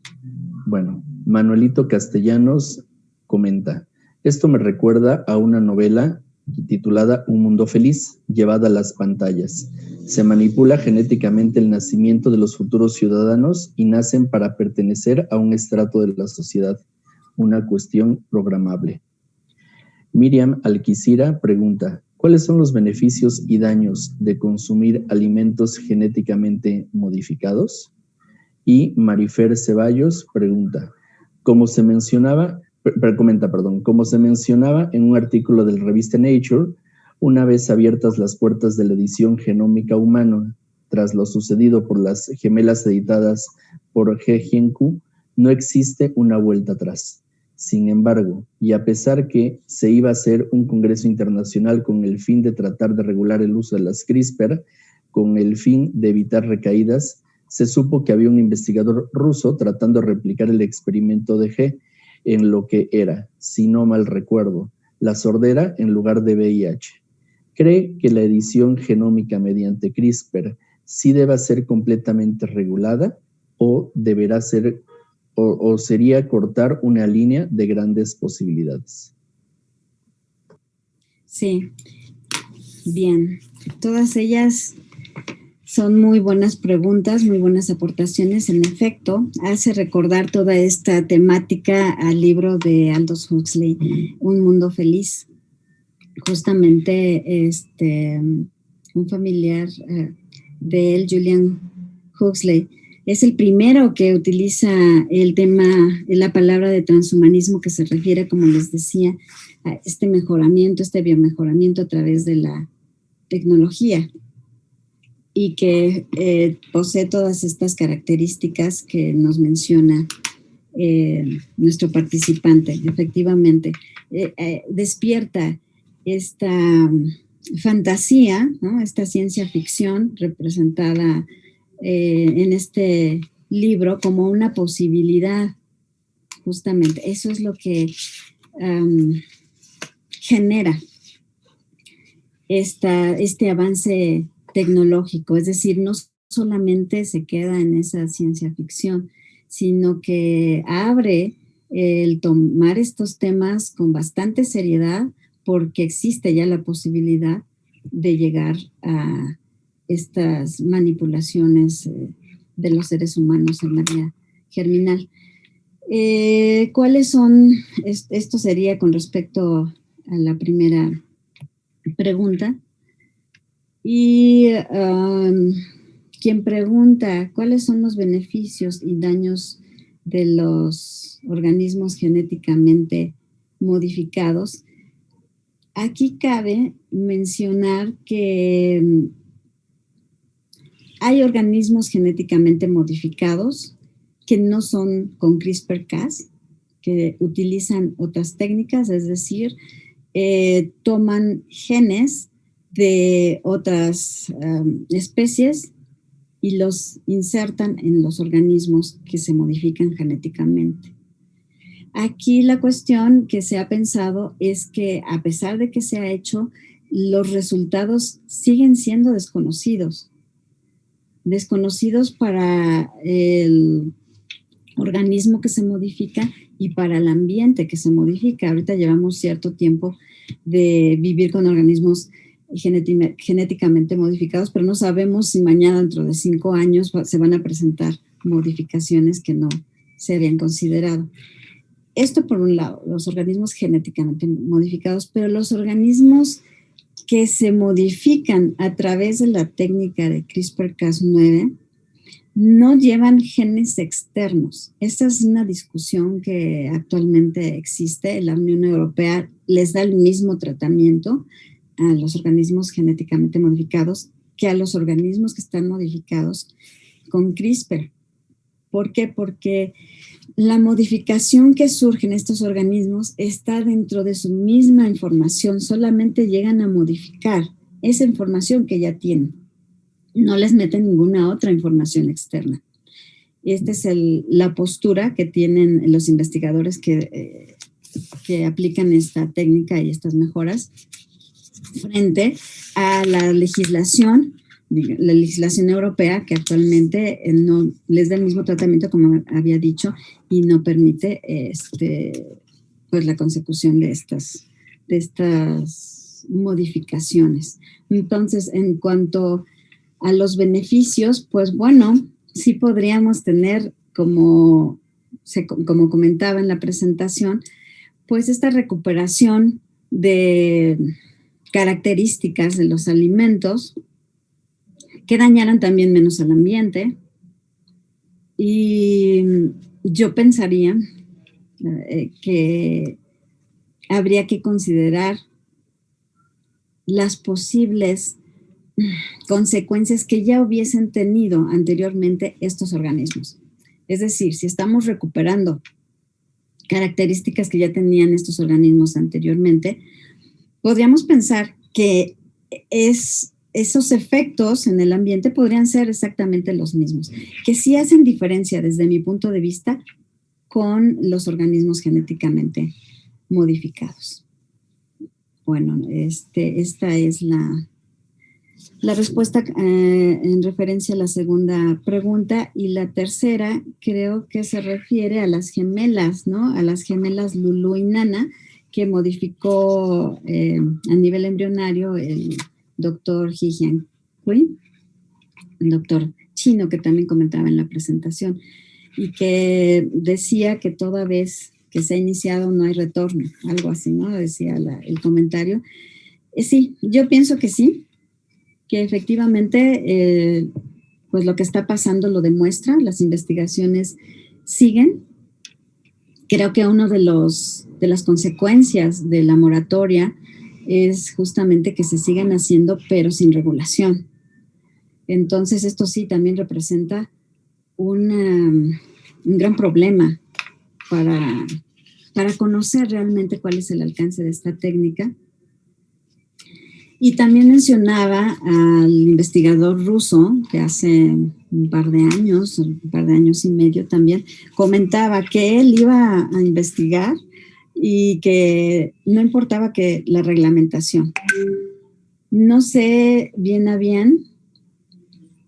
Bueno, Manuelito Castellanos comenta, esto me recuerda a una novela titulada Un Mundo Feliz, llevada a las pantallas. Se manipula genéticamente el nacimiento de los futuros ciudadanos y nacen para pertenecer a un estrato de la sociedad, una cuestión programable. Miriam Alquicira pregunta, ¿cuáles son los beneficios y daños de consumir alimentos genéticamente modificados? Y Marifer Ceballos pregunta, como se mencionaba en un artículo de la revista Nature, una vez abiertas las puertas de la edición genómica humana, tras lo sucedido por las gemelas editadas por He Jiankui, no existe una vuelta atrás. Sin embargo, y a pesar que se iba a hacer un congreso internacional con el fin de tratar de regular el uso de las CRISPR, con el fin de evitar recaídas, se supo que había un investigador ruso tratando de replicar el experimento de G en lo que era, si no mal recuerdo, la sordera en lugar de VIH. ¿Cree que la edición genómica mediante CRISPR sí deba ser completamente regulada o deberá ser o sería cortar una línea de grandes posibilidades? Sí, bien. Todas ellas son muy buenas preguntas, muy buenas aportaciones. En efecto, hace recordar toda esta temática al libro de Aldous Huxley, Un Mundo Feliz. Justamente un familiar de él, Julian Huxley, es el primero que utiliza el tema, la palabra de transhumanismo, que se refiere, como les decía, a este mejoramiento, este biomejoramiento a través de la tecnología, y que posee todas estas características que nos menciona nuestro participante. Efectivamente, despierta esta fantasía, ¿no? Esta ciencia ficción representada en este libro como una posibilidad. Justamente, eso es lo que genera este avance tecnológico, es decir, no solamente se queda en esa ciencia ficción, sino que abre el tomar estos temas con bastante seriedad, porque existe ya la posibilidad de llegar a estas manipulaciones de los seres humanos en la vía germinal. ¿Cuáles son? Esto sería con respecto a la primera pregunta. Y quien pregunta cuáles son los beneficios y daños de los organismos genéticamente modificados, aquí cabe mencionar que hay organismos genéticamente modificados que no son con CRISPR-Cas, que utilizan otras técnicas, es decir, toman genes de otras especies y los insertan en los organismos que se modifican genéticamente. Aquí la cuestión que se ha pensado es que a pesar de que se ha hecho, los resultados siguen siendo desconocidos. Desconocidos para el organismo que se modifica y para el ambiente que se modifica. Ahorita llevamos cierto tiempo de vivir con organismos genéticamente modificados, pero no sabemos si mañana, dentro de 5 años, se van a presentar modificaciones que no se habían considerado. Esto por un lado, los organismos genéticamente modificados, pero los organismos que se modifican a través de la técnica de CRISPR-Cas9 no llevan genes externos. Esta es una discusión que actualmente existe. La Unión Europea les da el mismo tratamiento a los organismos genéticamente modificados que a los organismos que están modificados con CRISPR. ¿Por qué? Porque la modificación que surge en estos organismos está dentro de su misma información. Solamente llegan a modificar esa información que ya tienen. No les meten ninguna otra información externa. Esta es la postura que tienen los investigadores que aplican esta técnica y estas mejoras frente a la legislación europea, que actualmente no les da el mismo tratamiento, como había dicho, y no permite pues la consecución de estas modificaciones. Entonces, en cuanto a los beneficios, pues bueno, sí podríamos tener, como comentaba en la presentación, pues esta recuperación de características de los alimentos que dañaran también menos al ambiente. Y yo pensaría que habría que considerar las posibles consecuencias que ya hubiesen tenido anteriormente estos organismos. Es decir, si estamos recuperando características que ya tenían estos organismos anteriormente, podríamos pensar que esos efectos en el ambiente podrían ser exactamente los mismos, que sí hacen diferencia desde mi punto de vista con los organismos genéticamente modificados. Bueno, esta es la respuesta en referencia a la segunda pregunta, y la tercera creo que se refiere a las gemelas, ¿no? A las gemelas Lulu y Nana, que modificó a nivel embrionario el doctor He Jiankui, el doctor chino que también comentaba en la presentación, y que decía que toda vez que se ha iniciado no hay retorno, algo así, ¿no? Decía el comentario. Sí, yo pienso que sí, que efectivamente pues lo que está pasando lo demuestra, las investigaciones siguen. Creo que uno de las consecuencias de la moratoria es justamente que se sigan haciendo, pero sin regulación. Entonces, esto sí también representa un gran problema para conocer realmente cuál es el alcance de esta técnica. Y también mencionaba al investigador ruso, que hace un par de años y medio también, comentaba que él iba a investigar y que no importaba que la reglamentación. No sé bien a bien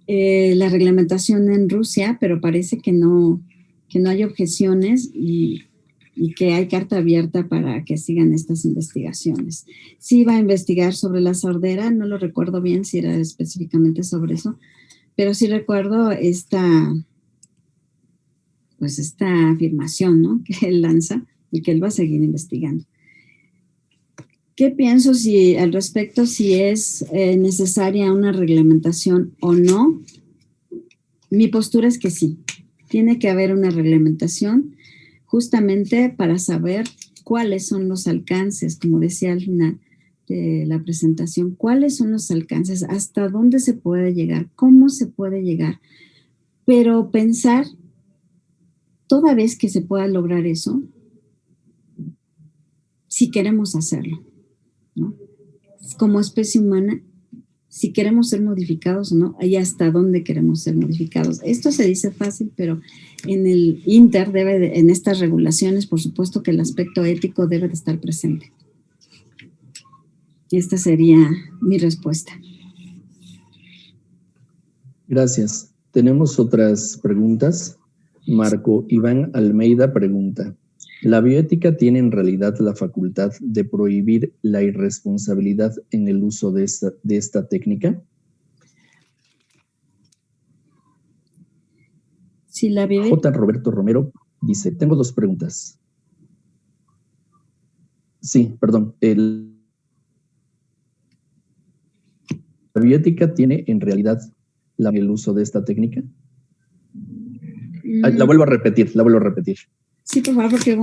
la reglamentación en Rusia, pero parece que no hay objeciones y que hay carta abierta para que sigan estas investigaciones. Sí iba a investigar sobre la sordera, no lo recuerdo bien si era específicamente sobre eso, pero sí recuerdo esta afirmación, ¿no?, que él lanza y que él va a seguir investigando. ¿Qué pienso al respecto, si es necesaria una reglamentación o no? Mi postura es que sí, tiene que haber una reglamentación justamente para saber cuáles son los alcances, como decía al final de la presentación, cuáles son los alcances, hasta dónde se puede llegar, cómo se puede llegar, pero pensar, toda vez que se pueda lograr eso, si queremos hacerlo, ¿no? Como especie humana, si queremos ser modificados o no, y hasta dónde queremos ser modificados. Esto se dice fácil, pero en el Inter en estas regulaciones, por supuesto que el aspecto ético debe de estar presente. Esta sería mi respuesta. Gracias. Tenemos otras preguntas. Marco Iván Almeida pregunta, ¿la bioética tiene en realidad la facultad de prohibir la irresponsabilidad en el uso de esta técnica? Sí, la bioética. J. Roberto Romero dice, tengo dos preguntas. Sí, perdón. ¿La bioética tiene en realidad el uso de esta técnica? La vuelvo a repetir. Sí, por favor, porque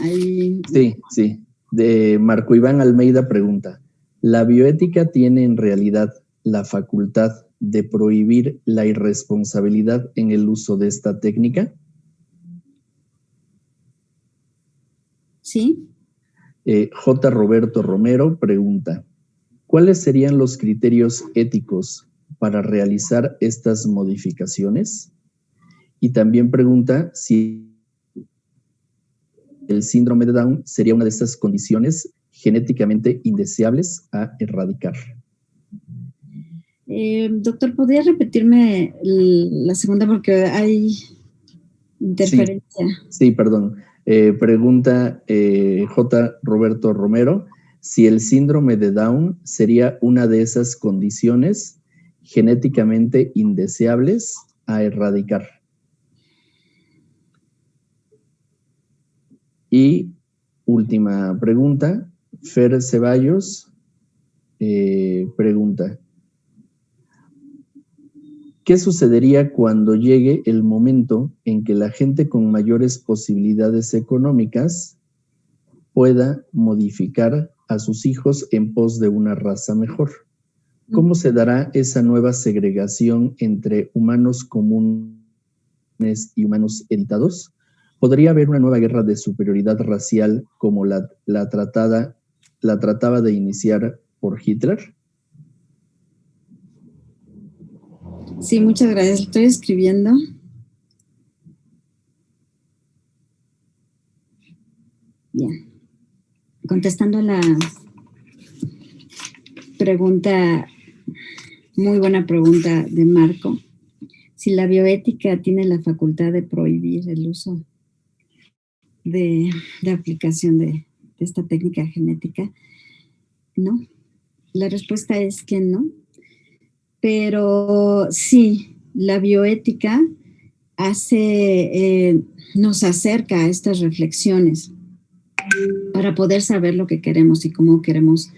ahí... Sí. De Marco Iván Almeida pregunta, ¿la bioética tiene en realidad la facultad de prohibir la irresponsabilidad en el uso de esta técnica? Sí. J. Roberto Romero pregunta, ¿cuáles serían los criterios éticos para realizar estas modificaciones? Y también pregunta si el síndrome de Down sería una de estas condiciones genéticamente indeseables a erradicar. Doctor, ¿podría repetirme la segunda porque hay interferencia? Sí, perdón. Pregunta J. Roberto Romero, si el síndrome de Down sería una de esas condiciones genéticamente indeseables a erradicar. Y última pregunta, Fer Ceballos pregunta, ¿qué sucedería cuando llegue el momento en que la gente con mayores posibilidades económicas pueda modificar a sus hijos en pos de una raza mejor? ¿Cómo se dará esa nueva segregación entre humanos comunes y humanos editados? ¿Podría haber una nueva guerra de superioridad racial como la trataba de iniciar por Hitler? Sí, muchas gracias. Estoy escribiendo. Bien. Contestando a la pregunta, muy buena pregunta de Marco. Si la bioética tiene la facultad de prohibir el uso de aplicación de esta técnica genética, no. La respuesta es que no. Pero sí, la bioética nos acerca a estas reflexiones para poder saber lo que queremos y cómo queremos,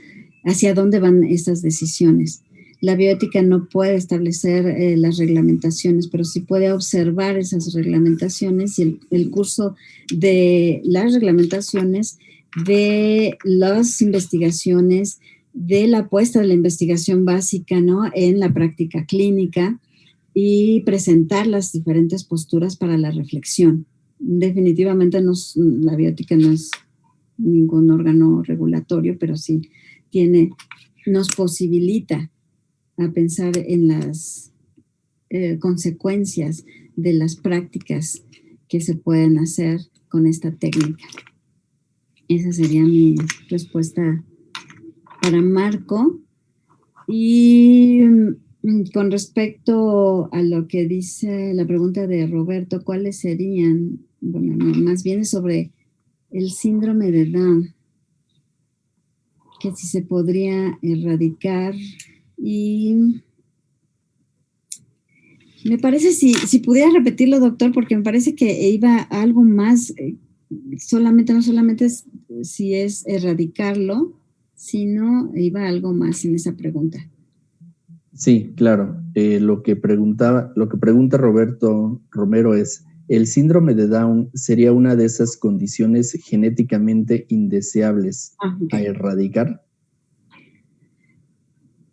hacia dónde van estas decisiones. La bioética no puede establecer las reglamentaciones, pero sí puede observar esas reglamentaciones y el curso de las reglamentaciones, de las investigaciones, de la apuesta de la investigación básica, ¿no?, en la práctica clínica y presentar las diferentes posturas para la reflexión. Definitivamente la bioética no es ningún órgano regulatorio, pero sí nos posibilita a pensar en las consecuencias de las prácticas que se pueden hacer con esta técnica. Esa sería mi respuesta para Marco. Y con respecto a lo que dice la pregunta de Roberto, ¿cuáles serían? Bueno, no, más bien es sobre el síndrome de Down, que si se podría erradicar. Y me parece, si pudiera repetirlo, doctor, porque me parece que iba a algo más, no solamente si es erradicarlo, sino iba a algo más en esa pregunta. Sí, claro. Lo que pregunta Roberto Romero es, ¿el síndrome de Down sería una de esas condiciones genéticamente indeseables a erradicar?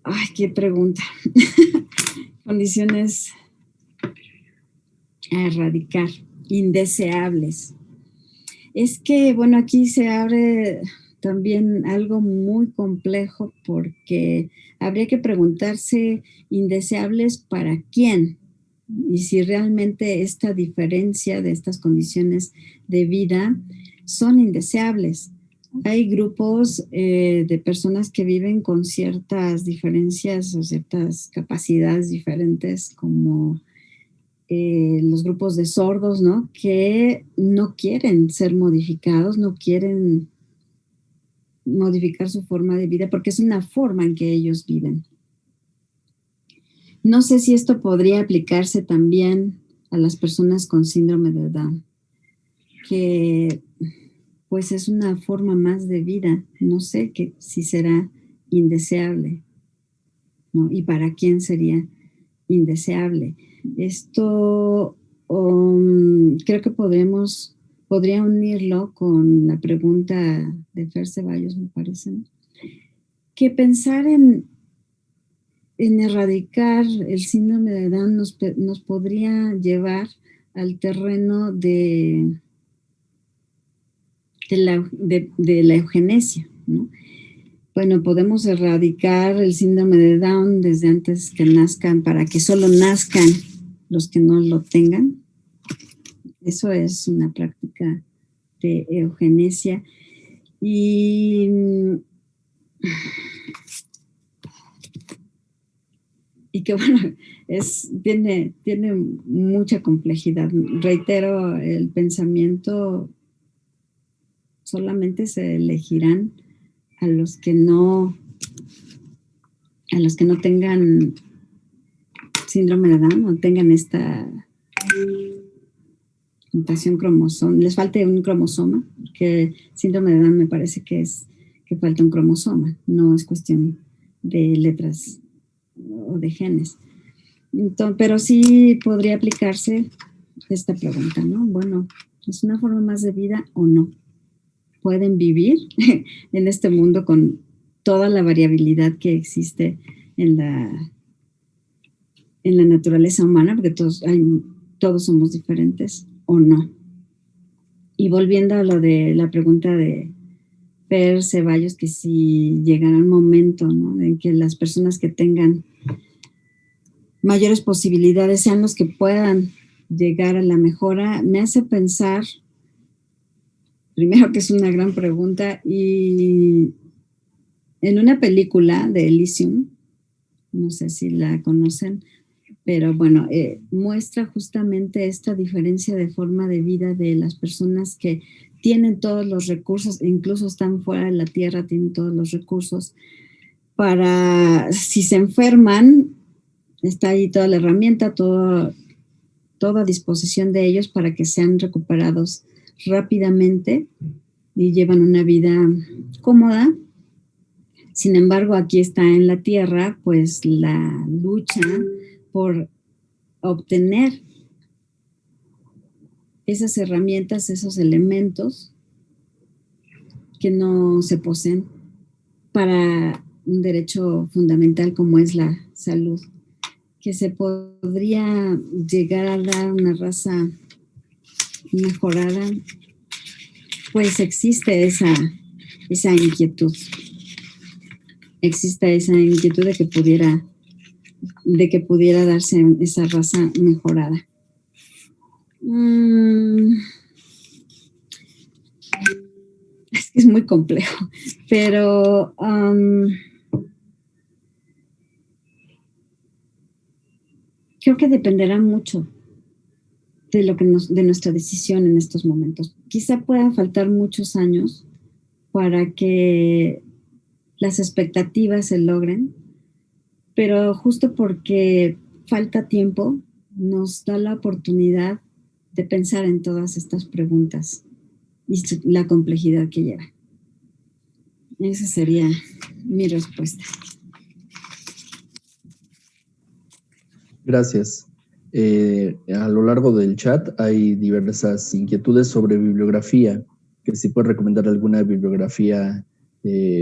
Ay, qué pregunta. Condiciones a erradicar, indeseables. Es que, bueno, aquí se abre también algo muy complejo porque habría que preguntarse indeseables para quién y si realmente esta diferencia de estas condiciones de vida son indeseables. Hay grupos de personas que viven con ciertas diferencias o ciertas capacidades diferentes, como los grupos de sordos, ¿no? Que no quieren ser modificados, no quieren modificar su forma de vida porque es una forma en que ellos viven. No sé si esto podría aplicarse también a las personas con síndrome de Down, que pues es una forma más de vida. No sé si será indeseable, ¿no? Y para quién sería indeseable. Esto creo que podría unirlo con la pregunta de Fer Ceballos, me parece, ¿no? Que pensar en erradicar el síndrome de Down nos podría llevar al terreno de la eugenesia, ¿no? Bueno, podemos erradicar el síndrome de Down desde antes que nazcan para que solo nazcan los que no lo tengan. Eso es una práctica de eugenesia. Y que bueno, tiene mucha complejidad. Reitero, el pensamiento solamente se elegirán a los que no tengan síndrome de Down o tengan esta mutación cromosoma, les falte un cromosoma, porque síndrome de Down me parece que falta un cromosoma, no es cuestión de letras o de genes. Entonces, pero sí podría aplicarse esta pregunta, ¿no? Bueno, ¿es una forma más de vida o no? ¿Pueden vivir en este mundo con toda la variabilidad que existe en la naturaleza humana? Porque todos somos diferentes, ¿o no? Y volviendo a lo de la pregunta de Fer Ceballos, que si llegará un momento, ¿no?, en que las personas que tengan mayores posibilidades sean los que puedan llegar a la mejora, me hace pensar, primero, que es una gran pregunta, y en una película de Elysium, no sé si la conocen, pero bueno, muestra justamente esta diferencia de forma de vida de las personas que tienen todos los recursos, incluso están fuera de la Tierra, tienen todos los recursos para, si se enferman, está ahí toda la herramienta, toda a disposición de ellos para que sean recuperados rápidamente y llevan una vida cómoda. Sin embargo, aquí está en la Tierra, pues la lucha por obtener esas herramientas, esos elementos que no se poseen para un derecho fundamental como es la salud, que se podría llegar a dar una raza mejorada, pues existe esa inquietud. Existe esa inquietud de que pudiera darse esa raza mejorada. Es que es muy complejo, pero creo que dependerá mucho de nuestra decisión en estos momentos. Quizá puedan faltar muchos años para que las expectativas se logren, pero justo porque falta tiempo, nos da la oportunidad de pensar en todas estas preguntas y la complejidad que lleva. Esa sería mi respuesta. Gracias. A lo largo del chat hay diversas inquietudes sobre bibliografía, que si puede recomendar alguna bibliografía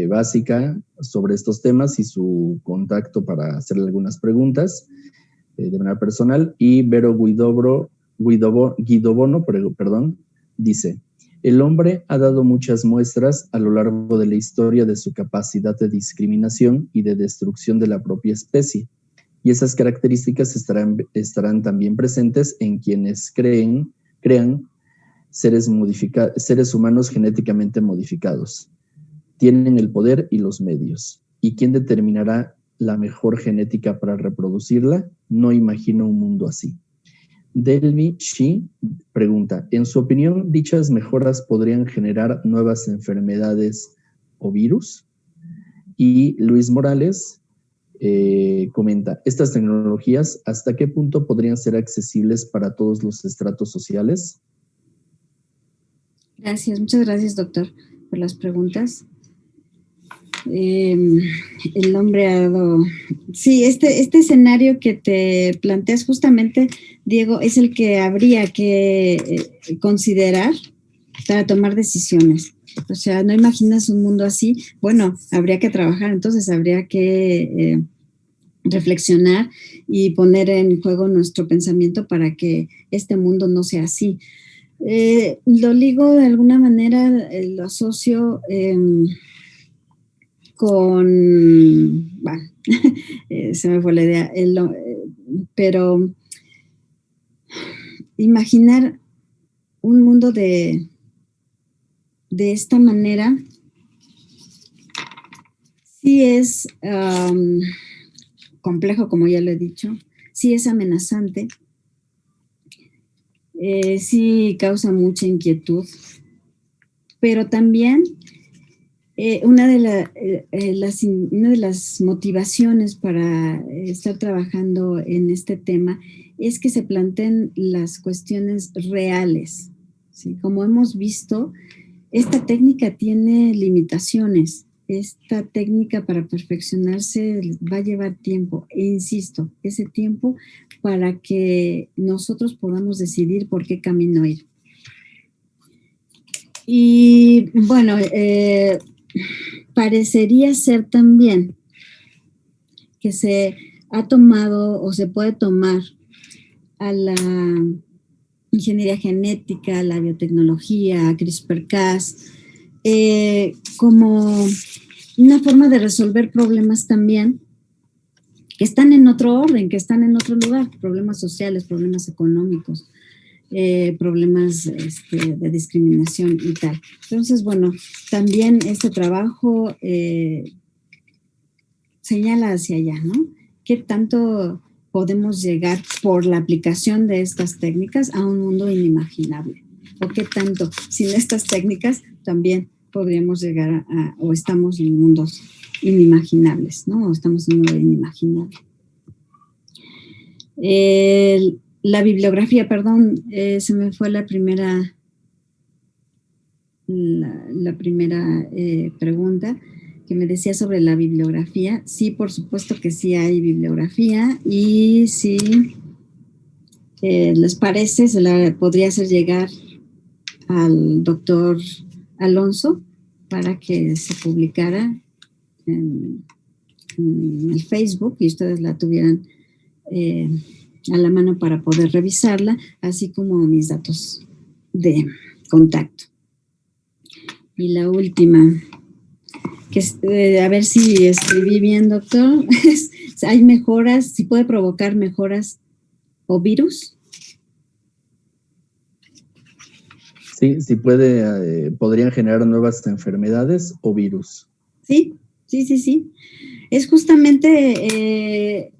básica sobre estos temas y su contacto para hacerle algunas preguntas de manera personal. Y Vero Guidobono, dice, El hombre ha dado muchas muestras a lo largo de la historia de su capacidad de discriminación y de destrucción de la propia especie, y esas características estarán también presentes en quienes crean seres humanos genéticamente modificados. Tienen el poder y los medios. ¿Y quién determinará la mejor genética para reproducirla? No imagino un mundo así. Delmi Shi pregunta, en su opinión, ¿dichas mejoras podrían generar nuevas enfermedades o virus? Y Luis Morales comenta, ¿estas tecnologías hasta qué punto podrían ser accesibles para todos los estratos sociales? Gracias, muchas gracias, doctor, por las preguntas. El hombre ha dado... Sí, este escenario que te planteas justamente, Diego, es el que habría que considerar para tomar decisiones. O sea, ¿no imaginas un mundo así? Bueno, habría que trabajar, entonces habría que reflexionar y poner en juego nuestro pensamiento para que este mundo no sea así. Lo ligo de alguna manera, lo asocio con, bueno, se me fue la idea, pero imaginar un mundo de esta manera sí es complejo, como ya lo he dicho, sí es amenazante, sí causa mucha inquietud, pero también una de las motivaciones para estar trabajando en este tema es que se planteen las cuestiones reales, ¿sí? Como hemos visto, esta técnica tiene limitaciones. Esta técnica para perfeccionarse va a llevar tiempo, e insisto, ese tiempo para que nosotros podamos decidir por qué camino ir. Y bueno, parecería ser también que se ha tomado o se puede tomar a la ingeniería genética, a la biotecnología, a CRISPR-Cas, como una forma de resolver problemas también que están en otro orden, que están en otro lugar, problemas sociales, problemas económicos, problemas de discriminación y tal. Entonces, bueno, también este trabajo señala hacia allá, ¿no? ¿Qué tanto podemos llegar por la aplicación de estas técnicas a un mundo inimaginable? ¿O qué tanto sin estas técnicas también podríamos llegar o estamos en mundos inimaginables, ¿no? O estamos en un mundo inimaginable. La bibliografía, perdón, se me fue la primera pregunta que me decía sobre la bibliografía. Sí, por supuesto que sí hay bibliografía y si les parece, se la podría hacer llegar al doctor Alonso para que se publicara en el Facebook y ustedes la tuvieran a la mano para poder revisarla, así como mis datos de contacto. Y la última, que a ver si escribí bien, doctor, ¿hay mejoras, si puede provocar mejoras o virus? Sí, sí podrían generar nuevas enfermedades o virus. Sí. Es justamente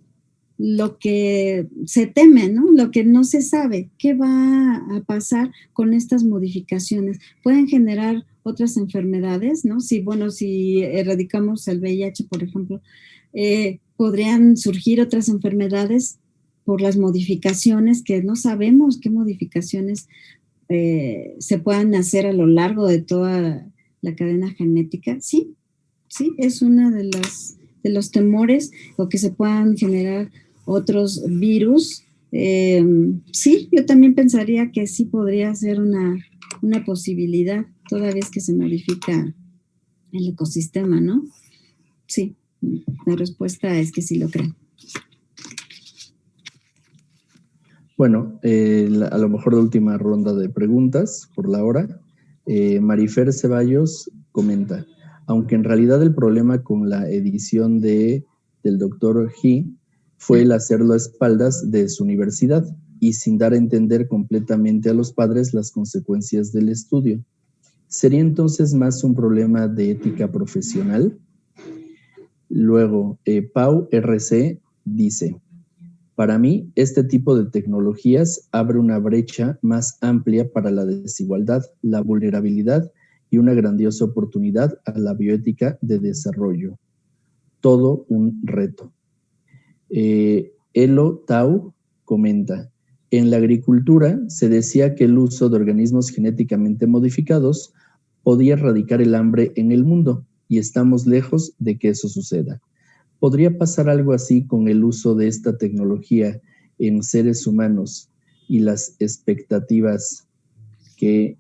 lo que se teme, ¿no? Lo que no se sabe. ¿Qué va a pasar con estas modificaciones? ¿Pueden generar otras enfermedades, no? Si erradicamos el VIH, por ejemplo, podrían surgir otras enfermedades por las modificaciones que no sabemos qué modificaciones se puedan hacer a lo largo de toda la cadena genética. Sí, es una de los temores, o que se puedan generar otros virus. Sí, yo también pensaría que sí podría ser una posibilidad, toda vez que se modifica el ecosistema, ¿no? Sí, la respuesta es que sí lo creo. Bueno, a lo mejor la última ronda de preguntas por la hora. Marifer Ceballos comenta, aunque en realidad el problema con la edición del Dr. He fue el hacerlo a espaldas de su universidad y sin dar a entender completamente a los padres las consecuencias del estudio. ¿Sería entonces más un problema de ética profesional? Luego, Pau RC dice, para mí, este tipo de tecnologías abre una brecha más amplia para la desigualdad, la vulnerabilidad y una grandiosa oportunidad a la bioética de desarrollo. Todo un reto. Elo Tau comenta, en la agricultura se decía que el uso de organismos genéticamente modificados podía erradicar el hambre en el mundo y estamos lejos de que eso suceda. ¿Podría pasar algo así con el uso de esta tecnología en seres humanos y las expectativas que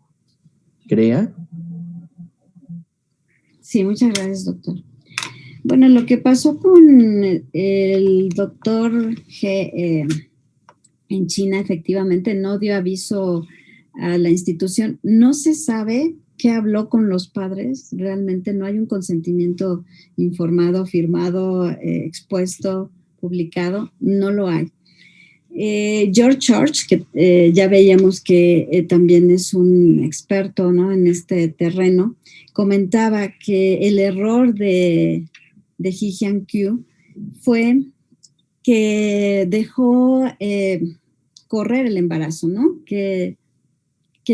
crea? Sí, muchas gracias, doctor. Bueno, lo que pasó con el doctor G en China efectivamente no dio aviso a la institución. No se sabe qué habló con los padres, realmente no hay un consentimiento informado, firmado, expuesto, publicado, no lo hay. George Church, que ya veíamos que también es un experto, ¿no?, en este terreno, comentaba que el error de He Jiankui fue que dejó correr el embarazo, ¿no? Que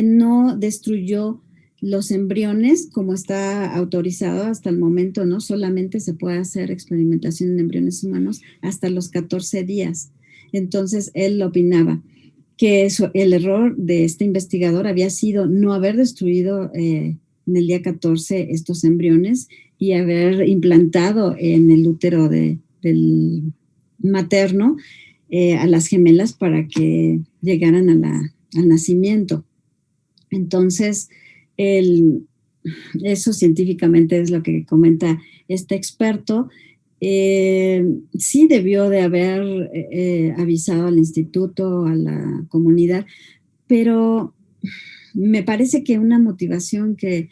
no destruyó los embriones como está autorizado hasta el momento, ¿no? Solamente se puede hacer experimentación en embriones humanos hasta los 14 días. Entonces, él opinaba que el error de este investigador había sido no haber destruido en el día 14 estos embriones y haber implantado en el útero del materno a las gemelas para que llegaran al nacimiento. Entonces, eso científicamente es lo que comenta este experto. Sí debió de haber avisado al instituto, a la comunidad, pero me parece que una motivación que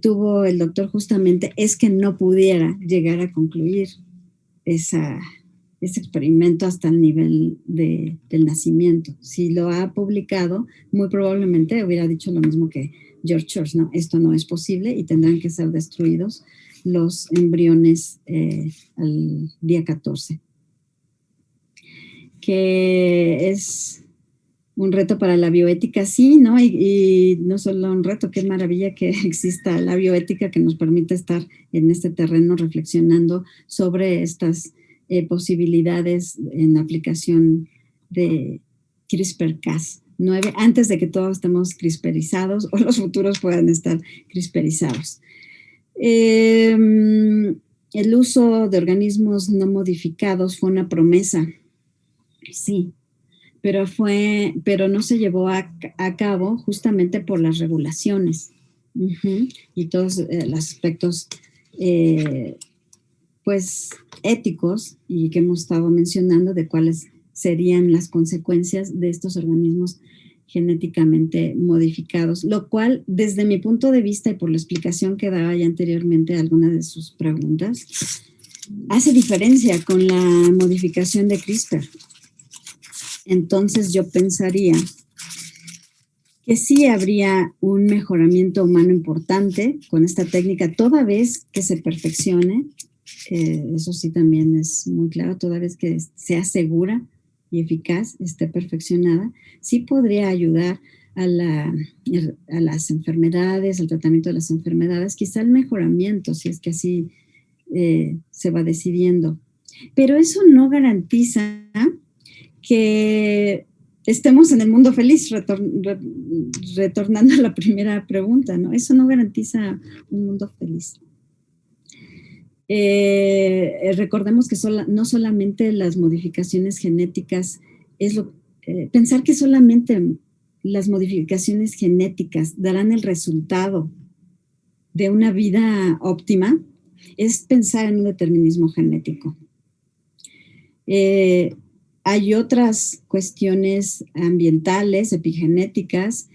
tuvo el doctor justamente es que no pudiera llegar a concluir ese experimento hasta el nivel del nacimiento. Si lo ha publicado, muy probablemente hubiera dicho lo mismo que George Church, no, esto no es posible y tendrán que ser destruidos los embriones al día 14. Que es un reto para la bioética, sí, ¿no? Y no solo un reto, qué maravilla que exista la bioética que nos permite estar en este terreno reflexionando sobre estas posibilidades en aplicación de CRISPR-Cas9 antes de que todos estemos crisperizados o los futuros puedan estar crisperizados. El uso de organismos no modificados fue una promesa, sí, pero no se llevó a cabo justamente por las regulaciones y todos los aspectos pues éticos y que hemos estado mencionando de cuáles serían las consecuencias de estos organismos genéticamente modificados, lo cual desde mi punto de vista y por la explicación que daba ya anteriormente a algunas de sus preguntas, hace diferencia con la modificación de CRISPR. Entonces yo pensaría que sí habría un mejoramiento humano importante con esta técnica toda vez que se perfeccione, eso sí también es muy claro, toda vez que sea segura y eficaz, esté perfeccionada, sí podría ayudar a las enfermedades, al tratamiento de las enfermedades, quizá el mejoramiento, si es que así se va decidiendo. Pero eso no garantiza que estemos en el mundo feliz, retornando a la primera pregunta, ¿no? Eso no garantiza un mundo feliz. Recordemos que no solamente las modificaciones genéticas pensar que solamente las modificaciones genéticas darán el resultado de una vida óptima es pensar en un determinismo genético. Hay otras cuestiones ambientales, epigenéticas,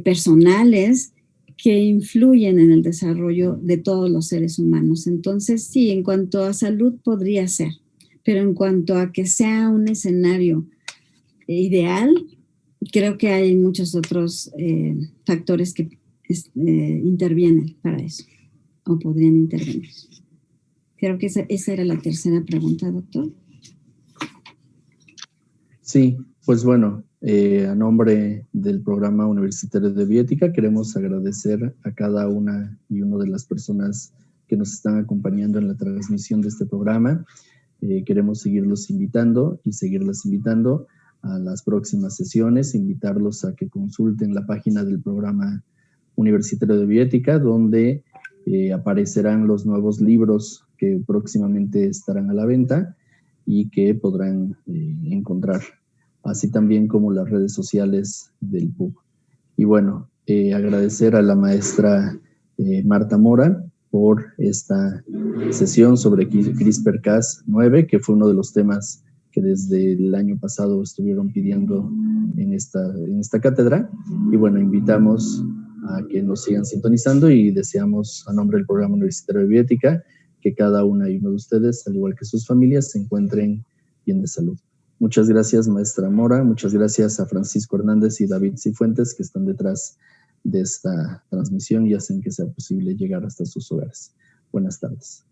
personales, que influyen en el desarrollo de todos los seres humanos. Entonces, sí, en cuanto a salud podría ser, pero en cuanto a que sea un escenario ideal, creo que hay muchos otros factores que intervienen para eso, o podrían intervenir. Creo que esa era la tercera pregunta, doctor. Sí, pues bueno, a nombre del Programa Universitario de Bioética queremos agradecer a cada una y una de las personas que nos están acompañando en la transmisión de este programa. Queremos seguirlos invitando y seguirlas invitando a las próximas sesiones, invitarlos a que consulten la página del Programa Universitario de Bioética, donde aparecerán los nuevos libros que próximamente estarán a la venta y que podrán encontrar, así también como las redes sociales del PUB. Y bueno, agradecer a la maestra Marta Mora por esta sesión sobre CRISPR-Cas9, que fue uno de los temas que desde el año pasado estuvieron pidiendo en esta cátedra. Y bueno, invitamos a que nos sigan sintonizando y deseamos, a nombre del Programa Universitario de Bioética, que cada una y uno de ustedes, al igual que sus familias, se encuentren bien de salud. Muchas gracias, maestra Mora. Muchas gracias a Francisco Hernández y David Cifuentes, que están detrás de esta transmisión y hacen que sea posible llegar hasta sus hogares. Buenas tardes.